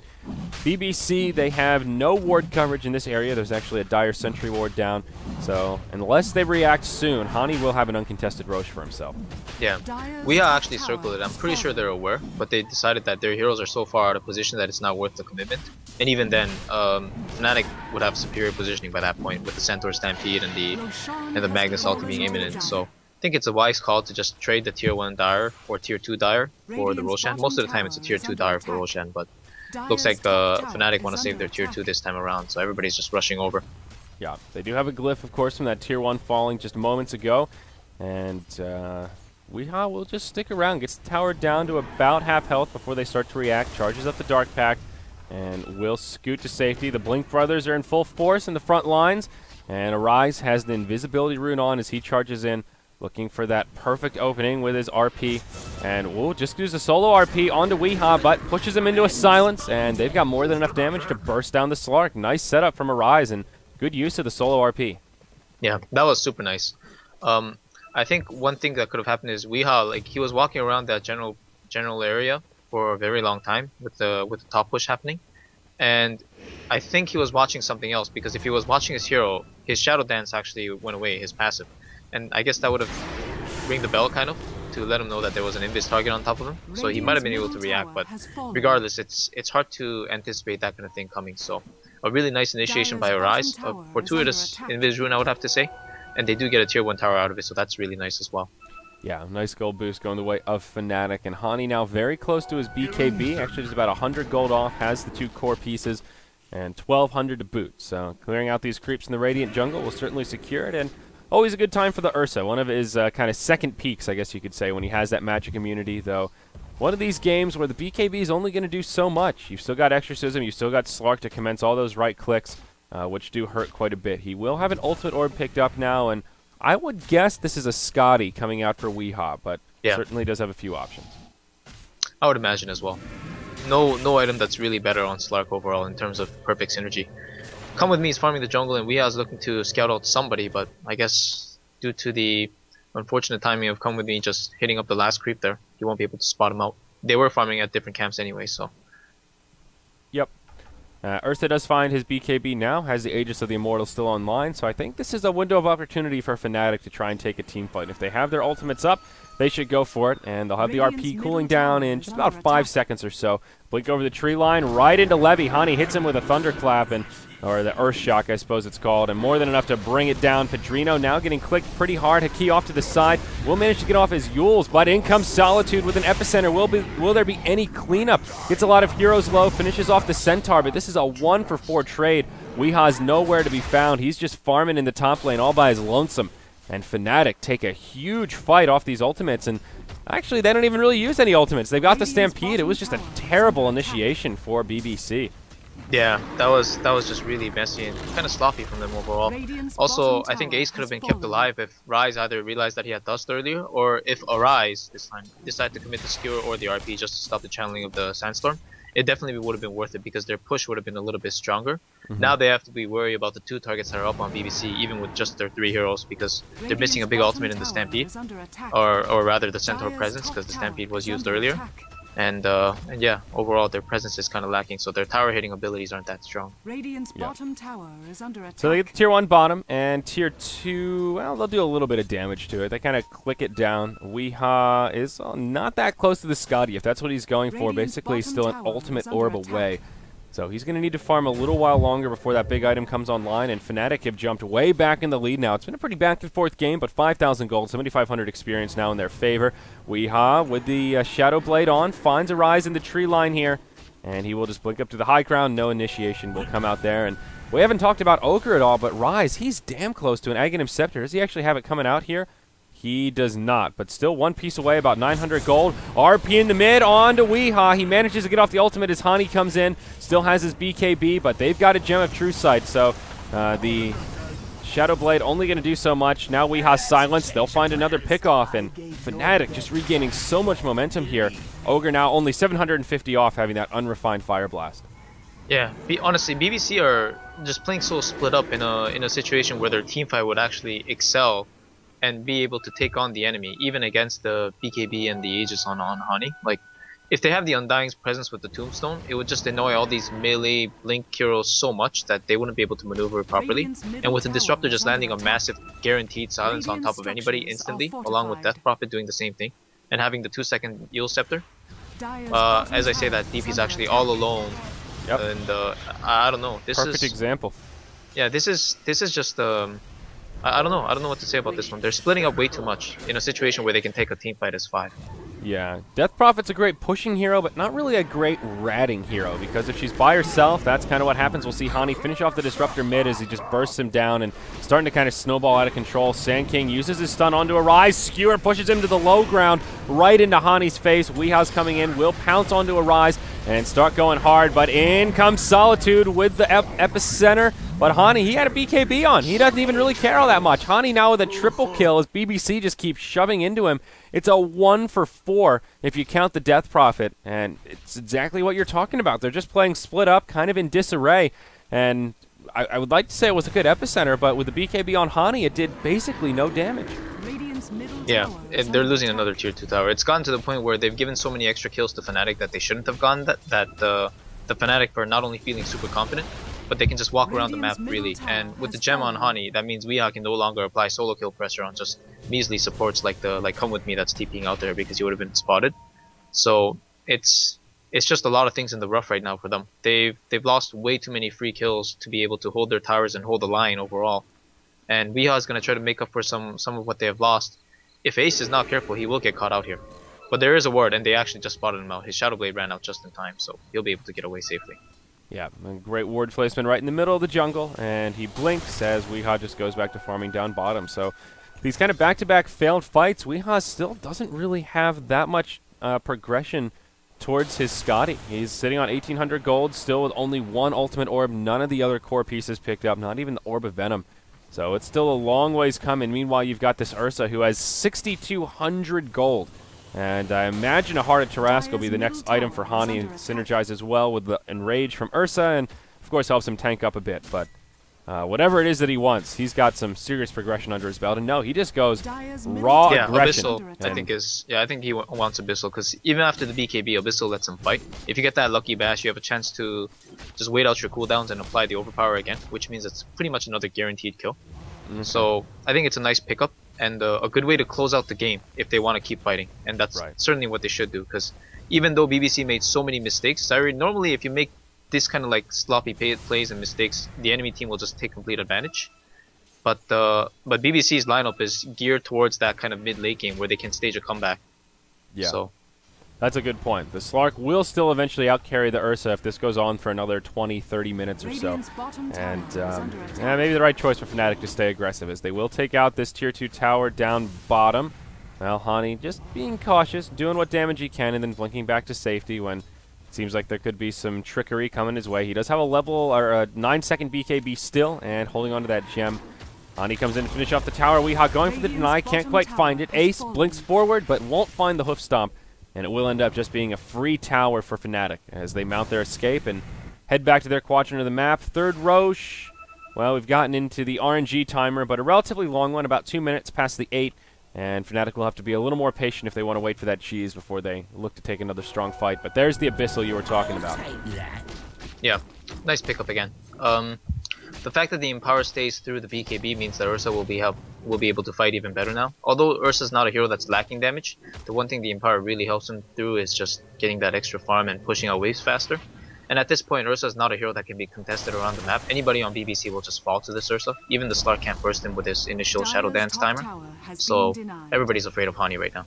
BBC, they have no ward coverage in this area. There's actually a dire sentry ward down. So unless they react soon, Hani will have an uncontested Rosh for himself. Yeah, we actually circled it. I'm pretty sure they're aware, but they decided that their heroes are so far out of position that it's not worth the commitment. And even then, Fnatic would have superior positioning by that point with the Centaur Stampede and the Magnus ulti being imminent. So I think it's a wise call to just trade the tier 1 Dire or tier 2 Dire for the Roshan. Most of the time it's a tier 2 Dire for Roshan, but looks like Fnatic want to save their tier 2 this time around, so everybody's just rushing over. Yeah, they do have a glyph, of course, from that tier 1 falling just moments ago. And Weehaw will just stick around, gets the tower down to about half health before they start to react, charges up the Dark Pact, and will scoot to safety. The Blink brothers are in full force in the front lines, and Arise has the invisibility rune on as he charges in, looking for that perfect opening with his RP. And we'll just use a solo RP onto Weehaw, but pushes him into a silence, and they've got more than enough damage to burst down the Slark. Nice setup from Arise, and good use of the solo RP. Yeah, that was super nice. I think one thing that could have happened is Weehaw, like, he was walking around that general area for a very long time with the top push happening, and I think he was watching something else, because if he was watching his hero, his Shadow Dance actually went away, his passive, and I guess that would have ring the bell kind of to let him know that there was an invis target on top of him, so he might have been able to react. But regardless, it's hard to anticipate that kind of thing coming. So a really nice initiation by Arise, a fortuitous invis rune, I would have to say. And they do get a tier 1 tower out of it, so that's really nice as well. Yeah, nice gold boost going the way of Fnatic. And Hani now very close to his BKB, actually just about 100 gold off, has the 2 core pieces, and 1,200 to boot. So clearing out these creeps in the Radiant jungle will certainly secure it, and always a good time for the Ursa. One of his kind of second peaks, I guess you could say, when he has that magic immunity, though. One of these games where the BKB is only going to do so much. You've still got Exorcism, you've still got Slark to commence all those right clicks, which do hurt quite a bit. He will have an ultimate orb picked up now, and I would guess this is a Scotty coming out for Weehaw, but certainly does have a few options. I would imagine as well. No item that's really better on Slark overall in terms of perfect synergy. Come With Me is farming the jungle, and Weehaw is looking to scout out somebody, but I guess due to the unfortunate timing of Come With Me just hitting up the last creep there, you won't be able to spot him out. They were farming at different camps anyway, so. Yep. Ursa does find his BKB now, has the Aegis of the Immortal still online, so I think this is a window of opportunity for Fnatic to try and take a team fight. If they have their ultimates up, they should go for it, and they'll have the RP cooling down in just about 5 seconds or so. Blink over the tree line, right into Levy. Hani hits him with a Thunderclap, or the Earth Shock, I suppose it's called, and more than enough to bring it down. Pedrino now getting clicked pretty hard. Haki off to the side. Will manage to get off his Yules, but in comes Solitude with an Epicenter. Will there be any cleanup? Gets a lot of heroes low, finishes off the Centaur, but this is a 1-for-4 trade. Weeha's nowhere to be found. He's just farming in the top lane all by his lonesome. And Fnatic take a huge fight off these ultimates, and actually they don't even really use any ultimates. They've got the Stampede. It was just a terrible initiation for BBC. Yeah, that was just really messy and kind of sloppy from them overall. Also, I think Ace could have been kept alive if Rise either realized that he had Dust earlier, or if Arise this time decided to commit the Skewer or the RP just to stop the channeling of the Sandstorm. It definitely would have been worth it because their push would have been a little bit stronger. Now they have to be worried about the 2 targets that are up on BBC, even with just their 3 heroes, because they're missing a big ultimate in the Stampede, or rather the Centaur presence, because the Stampede was used earlier. And yeah, overall their presence is kind of lacking, so their tower hitting abilities aren't that strong. Bottom tower is under attack. So they get the tier 1 bottom, and tier 2, well, they'll do a little bit of damage to it. They kind of click it down. Weehaw is not that close to the Scotty, if that's what he's going for. Basically, still an ultimate orb away. So he's going to need to farm a little while longer before that big item comes online, and Fnatic have jumped way back in the lead now. It's been a pretty back-and-forth game, but 5,000 gold, 7,500 experience now in their favor. Weehaw, with the Shadow Blade on, finds Arise in the tree line here, and he will just blink up to the high ground. No initiation will come out there, and we haven't talked about Ogre at all, but Rise, he's damn close to an Aghanim Scepter. Does he actually have it coming out here? He does not, but still 1 piece away, about 900 gold. RP in the mid, on to Weehaw. He manages to get off the ultimate as Hani comes in. Still has his BKB, but they've got a Gem of True Sight, so the Shadow Blade only going to do so much. Now Weehaw's silenced. They'll find another pickoff, and Fnatic just regaining so much momentum here. Ogre now only 750 off, having that unrefined Fire Blast. Yeah, honestly, BBC are just playing so split up in a situation where their teamfight would actually excel and be able to take on the enemy, even against the BKB and the Aegis on Hani. Like, if they have the Undying's presence with the Tombstone, it would just annoy all these melee Blink heroes so much that they wouldn't be able to maneuver properly. And with the Disruptor just landing a massive guaranteed silence on top of anybody instantly, along with Death Prophet doing the same thing, and having the 2-second Eel Scepter, as I say that, DP is actually all alone. Yep. And I don't know. This Perfect is example. Yeah, this is just I don't know. I don't know what to say about this one. They're splitting up way too much in a situation where they can take a team fight as 5. Yeah, Death Prophet's a great pushing hero, but not really a great ratting hero, because if she's by herself, that's kind of what happens. We'll see Hani finish off the Disruptor mid as he just bursts him down and starting to kind of snowball out of control. Sand King uses his stun onto a Rise. Skewer pushes him to the low ground, right into Hani's face. Weeha's coming in, will pounce onto a Rise and start going hard, but in comes Solitude with the Epicenter. But Hani, he had a BKB on. He doesn't even really care all that much. Hani now with a triple kill as BBC just keeps shoving into him. It's a 1 for 4 if you count the Death Prophet, and it's exactly what you're talking about. They're just playing split up, kind of in disarray, and I would like to say it was a good Epicenter, but with the BKB on Hani, it did basically no damage. Yeah, they're losing another tier 2 tower. It's gotten to the point where they've given so many extra kills to Fnatic that they shouldn't have gotten that the Fnatic are not only feeling super confident, but they can just walk around the map freely. And with the gem on Hani, that means Weeha can no longer apply solo kill pressure on just measly supports like Come With Me that's TPing out there because he would have been spotted. So it's just a lot of things in the rough right now for them. They've lost way too many free kills to be able to hold their towers and hold the line overall. And Weeha is going to try to make up for some of what they have lost. If Ace is not careful, he will get caught out here. But there is a ward, and they actually just spotted him out. His Shadow Blade ran out just in time, so he'll be able to get away safely. Yeah, a great ward placement right in the middle of the jungle, and he blinks as Weeha just goes back to farming down bottom. So these kind of back-to-back failed fights, Weeha still doesn't really have that much progression towards his Scotty. He's sitting on 1,800 gold, still with only 1 ultimate orb, none of the other core pieces picked up, not even the Orb of Venom. So it's still a long ways coming. Meanwhile, you've got this Ursa who has 6,200 gold. And I imagine a Heart of Tarrasque will be the next item for Hani. It synergizes well with the Enrage from Ursa and, of course, helps him tank up a bit. But whatever it is that he wants, he's got some serious progression under his belt. And no, he just goes raw aggression. Abyssal, I think he wants Abyssal, because even after the BKB, Abyssal lets him fight. If you get that lucky bash, you have a chance to just wait out your cooldowns and apply the overpower again, which means it's pretty much another guaranteed kill. So I think it's a nice pickup and a good way to close out the game if they want to keep fighting, and that's certainly what they should do, because even though BBC made so many mistakes, normally if you make this kind of like sloppy plays and mistakes, the enemy team will just take complete advantage. But BBC's lineup is geared towards that kind of mid-late game where they can stage a comeback. Yeah. So that's a good point. The Slark will still eventually outcarry the Ursa if this goes on for another 20-30 minutes or so. And maybe the right choice for Fnatic to stay aggressive, as they will take out this tier 2 tower down bottom. Well, Hani just being cautious, doing what damage he can, and then blinking back to safety when it seems like there could be some trickery coming his way. He does have a 9-second BKB still, and holding on to that gem. Hani comes in to finish off the tower. Weeha going for the deny, can't quite find it. Ace blinks forward, but won't find the hoof stomp. And it will end up just being a free tower for Fnatic as they mount their escape and head back to their quadrant of the map. Third Roche. Well, we've gotten into the RNG timer, but a relatively long one, about 2 minutes past the 8. And Fnatic will have to be a little more patient if they want to wait for that cheese before they look to take another strong fight. But there's the Abyssal you were talking about. Yeah, nice pickup again. The fact that the Empower stays through the BKB means that Ursa will be able to fight even better now. Although Ursa's not a hero that's lacking damage, the one thing the Empower really helps him through is just getting that extra farm and pushing out waves faster. And at this point, Ursa's not a hero that can be contested around the map. Anybody on BBC will just fall to this Ursa. Even the Slark can't burst him with his initial Shadow Dance timer. So everybody's afraid of Hani right now.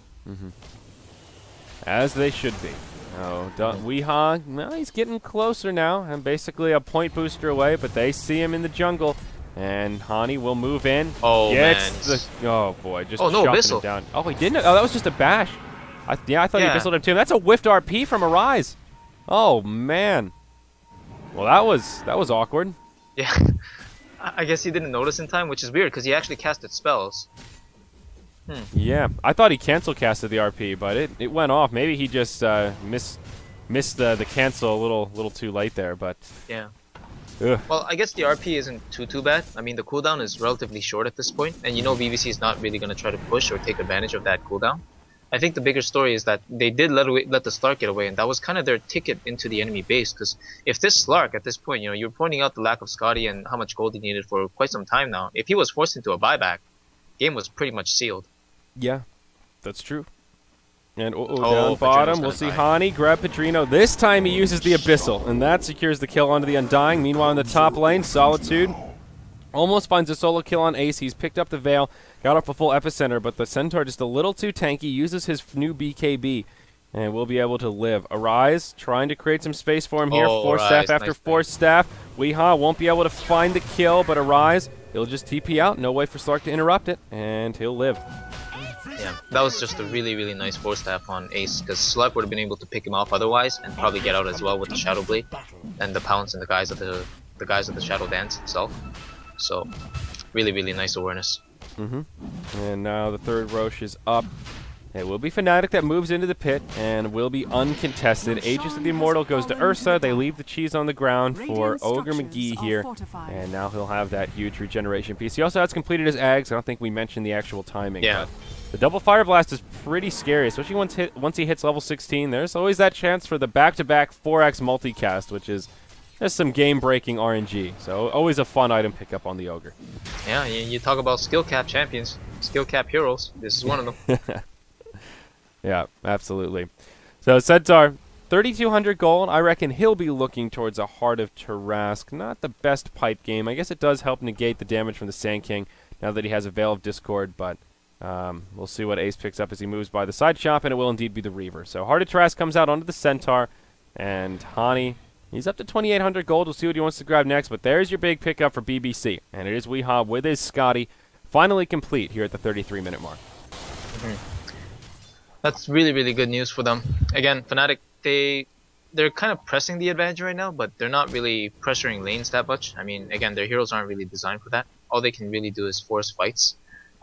As they should be. Oh, Weeha, well, he's getting closer now, and basically a point booster away, but they see him in the jungle, and Hani will move in. Oh, man. Oh, boy, just no, chopping Abyssal. it down. Oh, he didn't? Oh, that was just a bash. I thought he Abyssalled him too. That's a whiffed RP from Arise. Oh, man. Well, that was awkward. Yeah. I guess he didn't notice in time, which is weird, because he actually casted spells. Yeah, I thought he cancel casted the RP, but it went off. Maybe he just missed the cancel a little too late there, but yeah. Ugh. Well, I guess the RP isn't too bad. I mean, the cooldown is relatively short at this point, and you know BBC is not really going to try to push or take advantage of that cooldown. I think the bigger story is that they did let the Slark get away, and that was kind of their ticket into the enemy base. Because if this Slark at this point, you know, you're pointing out the lack of Scotty and how much gold he needed for quite some time now. If he was forced into a buyback, game was pretty much sealed. Yeah, that's true. And down Padrino's bottom, we'll gonna see die. Hani grab Padrino. This time he uses the Abyssal, and that secures the kill onto the Undying. Meanwhile, in the top lane, Solitude almost finds a solo kill on Ace. He's picked up the Veil, got off a full Epicenter, but the Centaur just a little too tanky, uses his new BKB, and will be able to live. Arise, trying to create some space for him here. Force Arise, Staff after nice Force Staff. Weehaw won't be able to find the kill, but Arise, he'll just TP out. No way for Slark to interrupt it, and he'll live. Yeah, that was just a really nice force staff on Ace, because Slug would have been able to pick him off otherwise, and probably get out as well with the Shadow Blade and the Pounce and the guys of the Shadow Dance itself. So, really nice awareness. And now the third Roche is up. It will be Fnatic that moves into the pit and will be uncontested. Aegis of the Immortal goes to Ursa. They leave the cheese on the ground for Ogre McGee here. And now he'll have that huge regeneration piece. He also has completed his Ags. I don't think we mentioned the actual timing. Yeah. But the double Fire Blast is pretty scary, especially once he hits level 16. There's always that chance for the back-to-back 4x multicast, which is just some game-breaking RNG. So always a fun item pickup on the Ogre. Yeah, you talk about skill cap champions, skill cap heroes. This is one of them. Yeah, absolutely. So Centaur, 3,200 gold. I reckon he'll be looking towards a Heart of Tarask. Not the best pipe game. I guess it does help negate the damage from the Sand King now that he has a Veil of Discord, but we'll see what Ace picks up as he moves by the side shop, and it will indeed be the Reaver. So Heart of Tarask comes out onto the Centaur, and Hani, he's up to 2,800 gold. We'll see what he wants to grab next, but there's your big pickup for BBC, and it is Weehaw with his Scotty finally complete here at the 33-minute mark. That's really good news for them. Again, Fnatic, they're kind of pressing the advantage right now, but they're not really pressuring lanes that much. I mean, again, their heroes aren't really designed for that. All they can really do is force fights.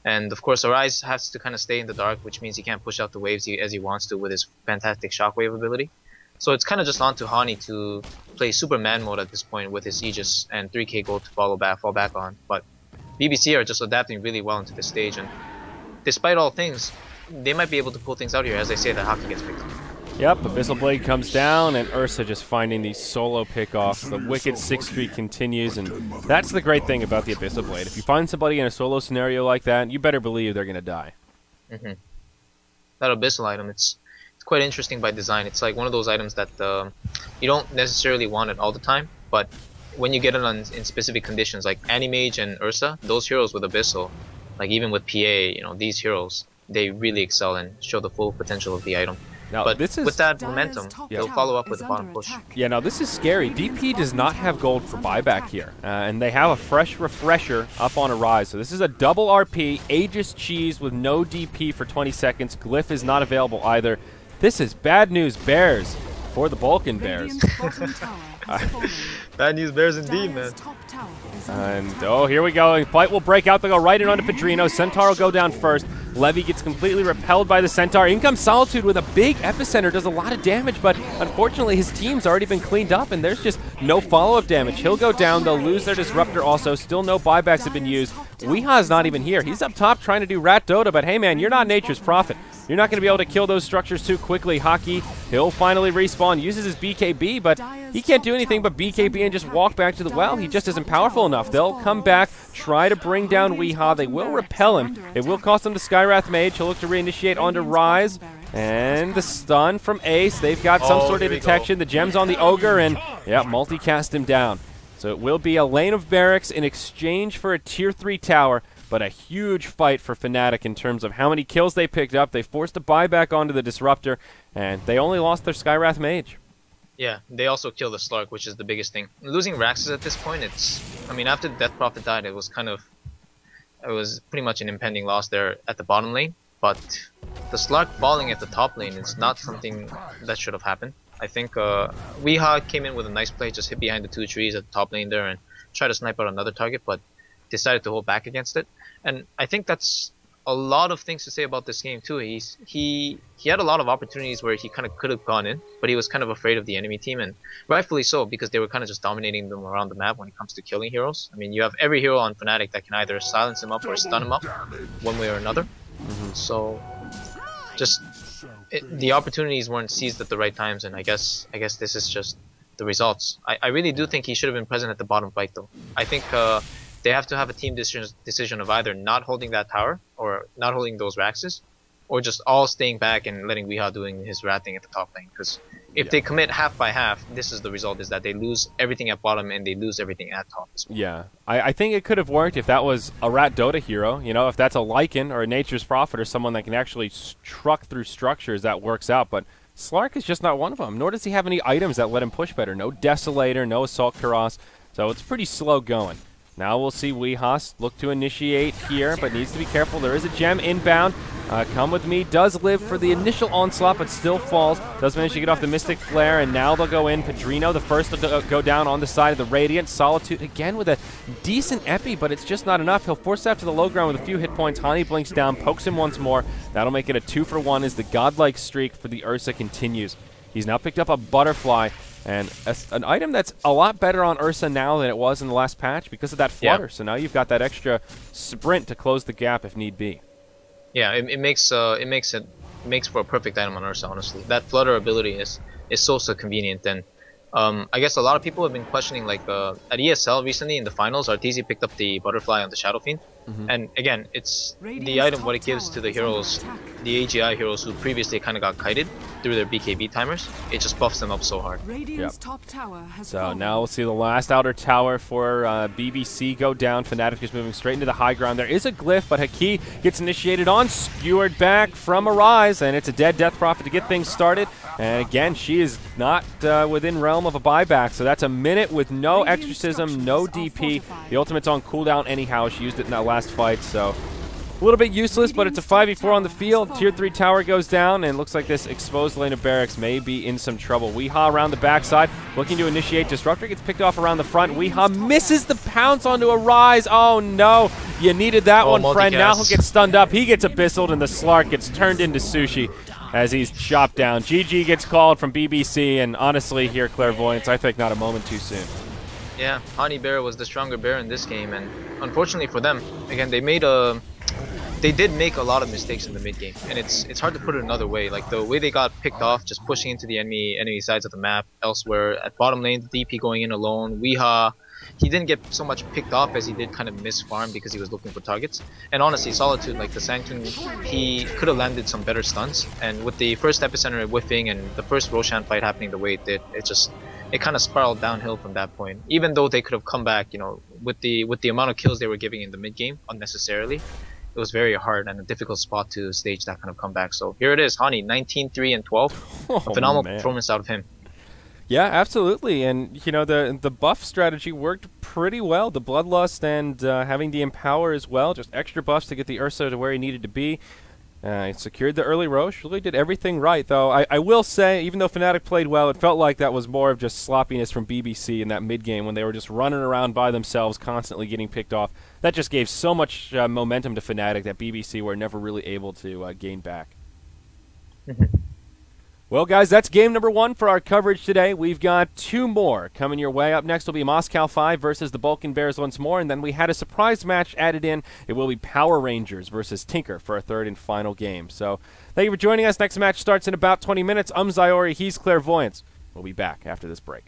And of course, Arise has to kind of stay in the dark, which means he can't push out the waves as he wants to with his fantastic shockwave ability. So it's kind of just on to Hani to play Superman mode at this point with his Aegis and 3k gold to fall back on. But BBC are just adapting really well into this stage, and despite all things, they might be able to pull things out here. As I say, that hockey gets picked up. Yep, Abyssal Blade comes down, and Ursa just finding these solo pickoffs. The wicked 6 streak continues, and that's the great thing about the Abyssal Blade. If you find somebody in a solo scenario like that, you better believe they're going to die. That Abyssal item, it's quite interesting by design. It's like one of those items that you don't necessarily want it all the time, but when you get it in specific conditions, like Animage and Ursa, those heroes with Abyssal, like even with PA, you know, these heroes, they really excel and show the full potential of the item. Now, But this is, with that momentum, they'll follow up with the bottom push. yeah, now this is scary. DP does not have gold for buyback here, and they have a fresh refresher up on Arise. So this is a double RP, Aegis Cheese with no DP for 20 seconds. Glyph is not available either. This is bad news bears for the Balkan Bears. Bad news bears indeed, man. And, oh, here we go. Fight will break out. They'll go right in onto Padrino. Centaur will go down first. Levy gets completely repelled by the Centaur. In comes Solitude with a big Epicenter. Does a lot of damage, but unfortunately his team's already been cleaned up, and there's just no follow-up damage. He'll go down. They'll lose their Disruptor also. Still no buybacks have been used. Weeha's not even here. He's up top trying to do Rat Dota, but hey, man, you're not nature's prophet. You're not going to be able to kill those structures too quickly. Hockey, he'll finally respawn, uses his BKB, but he can't do anything but BKB and just walk back to the well. He just isn't powerful enough. They'll come back, try to bring down Weehaw. They will repel him. It will cost him the Skywrath Mage. He'll look to reinitiate onto Rise. And the stun from Ace. They've got some sort of detection. The gem's on the Ogre, and yeah, multicast him down. So it will be a lane of barracks in exchange for a tier 3 tower. But a huge fight for Fnatic in terms of how many kills they picked up. They forced a buyback onto the Disruptor, and they only lost their Skywrath Mage. Yeah, they also killed the Slark, which is the biggest thing. Losing Raxus at this point, I mean, after Death Prophet died, it was pretty much an impending loss there at the bottom lane. But the Slark falling at the top lane is not something that should have happened. I think Weehaw came in with a nice play, just hit behind the 2 trees at the top lane there and tried to snipe out another target, but decided to hold back against it. And I think that's a lot of things to say about this game too. He had a lot of opportunities where he kind of could have gone in, but he was kind of afraid of the enemy team, and rightfully so, because they were kind of just dominating them around the map when it comes to killing heroes. I mean, you have every hero on Fnatic that can either silence him up or stun him up, one way or another. So, just the opportunities weren't seized at the right times, and I guess this is just the results. I really do think he should have been present at the bottom fight though. I think they have to have a team decision of either not holding that tower or not holding those Raxes, or just all staying back and letting Weehaw doing his rat thing at the top lane. Because if they commit half by half, this is the result: is that they lose everything at bottom and they lose everything at top as well. Yeah, I think it could have worked if that was a Rat Dota hero. You know, if that's a Lycan or a Nature's Prophet or someone that can actually truck through structures, that works out. But Slark is just not one of them, nor does he have any items that let him push better. No Desolator, no Assault Karas, so it's pretty slow going. Now we'll see Weehaw look to initiate here, but needs to be careful. There is a gem inbound. Come With Me does live for the initial onslaught, but still falls. Does manage to get off the Mystic Flare, and now they'll go in. Padrino, the first to go down on the side of the Radiant. Solitude, again, with a decent epi, but it's just not enough. He'll force it out to the low ground with a few hit points. Hani blinks down, pokes him once more. That'll make it a 2-for-1 as the godlike streak for the Ursa continues. He's now picked up a Butterfly, and an item that's a lot better on Ursa now than it was in the last patch because of that flutter. Yeah. So now you've got that extra sprint to close the gap if need be. Yeah, it makes for a perfect item on Ursa. Honestly, that flutter ability is so convenient. And I guess a lot of people have been questioning, like at ESL recently in the finals, Arteezy picked up the Butterfly on the Shadow Fiend, and again, it's the item what it gives to the heroes, the AGI heroes who previously kind of got kited through their BKB timers. It just buffs them up so hard. Yep. So now we'll see the last outer tower for BBC go down. Fnatic is moving straight into the high ground. There is a glyph, but Haki gets initiated on, skewered back from Arise, and it's a dead Death Prophet to get things started. And again, she is not within realm of a buyback, so that's a minute with no exorcism, no DP. The ultimate's on cooldown anyhow. She used it in that last fight, so a little bit useless, but it's a 5v4 on the field. Tier 3 tower goes down, and looks like this exposed lane of barracks may be in some trouble. Weehaw around the backside, looking to initiate. Disruptor gets picked off around the front. Weehaw misses the pounce onto a Rise. Oh no, you needed that one, friend. Now he'll get stunned up. He gets abyssaled, and the Slark gets turned into sushi as he's chopped down. GG gets called from BBC, and honestly here, Clairvoyance, I think not a moment too soon. Yeah, Hani Bear was the stronger bear in this game, and unfortunately for them, again, they did make a lot of mistakes in the mid game, and it's hard to put it another way. Like the way they got picked off, just pushing into the enemy sides of the map. Elsewhere at bottom lane, the DP going in alone. Weehaw, he didn't get so much picked off as he did kind of miss farm because he was looking for targets. And honestly, Solitude, like the Sanctum, he could have landed some better stuns. And with the first epicenter whiffing and the first Roshan fight happening the way it did, it kind of spiraled downhill from that point. Even though they could have come back, you know, with the amount of kills they were giving in the mid game unnecessarily, it was very hard and a difficult spot to stage that kind of comeback. So here it is, Hani, 19, 3, and 12. A phenomenal performance out of him. Yeah, absolutely. And, you know, the buff strategy worked pretty well. The Bloodlust and having the Empower as well, just extra buffs to get the Ursa to where he needed to be. Secured the early Roche. Really did everything right, though. I will say, even though Fnatic played well, it felt like that was more of just sloppiness from BBC in that mid-game when they were just running around by themselves, constantly getting picked off. That just gave so much momentum to Fnatic that BBC were never really able to gain back. Well, guys, that's game number 1 for our coverage today. We've got 2 more coming your way. Up next will be Moscow 5 versus the Balkan Bears once more, and then we had a surprise match added in. It will be Power Rangers versus Tinker for our 3rd and final game. So thank you for joining us. Next match starts in about 20 minutes. Ziori, he's Clairvoyance. We'll be back after this break.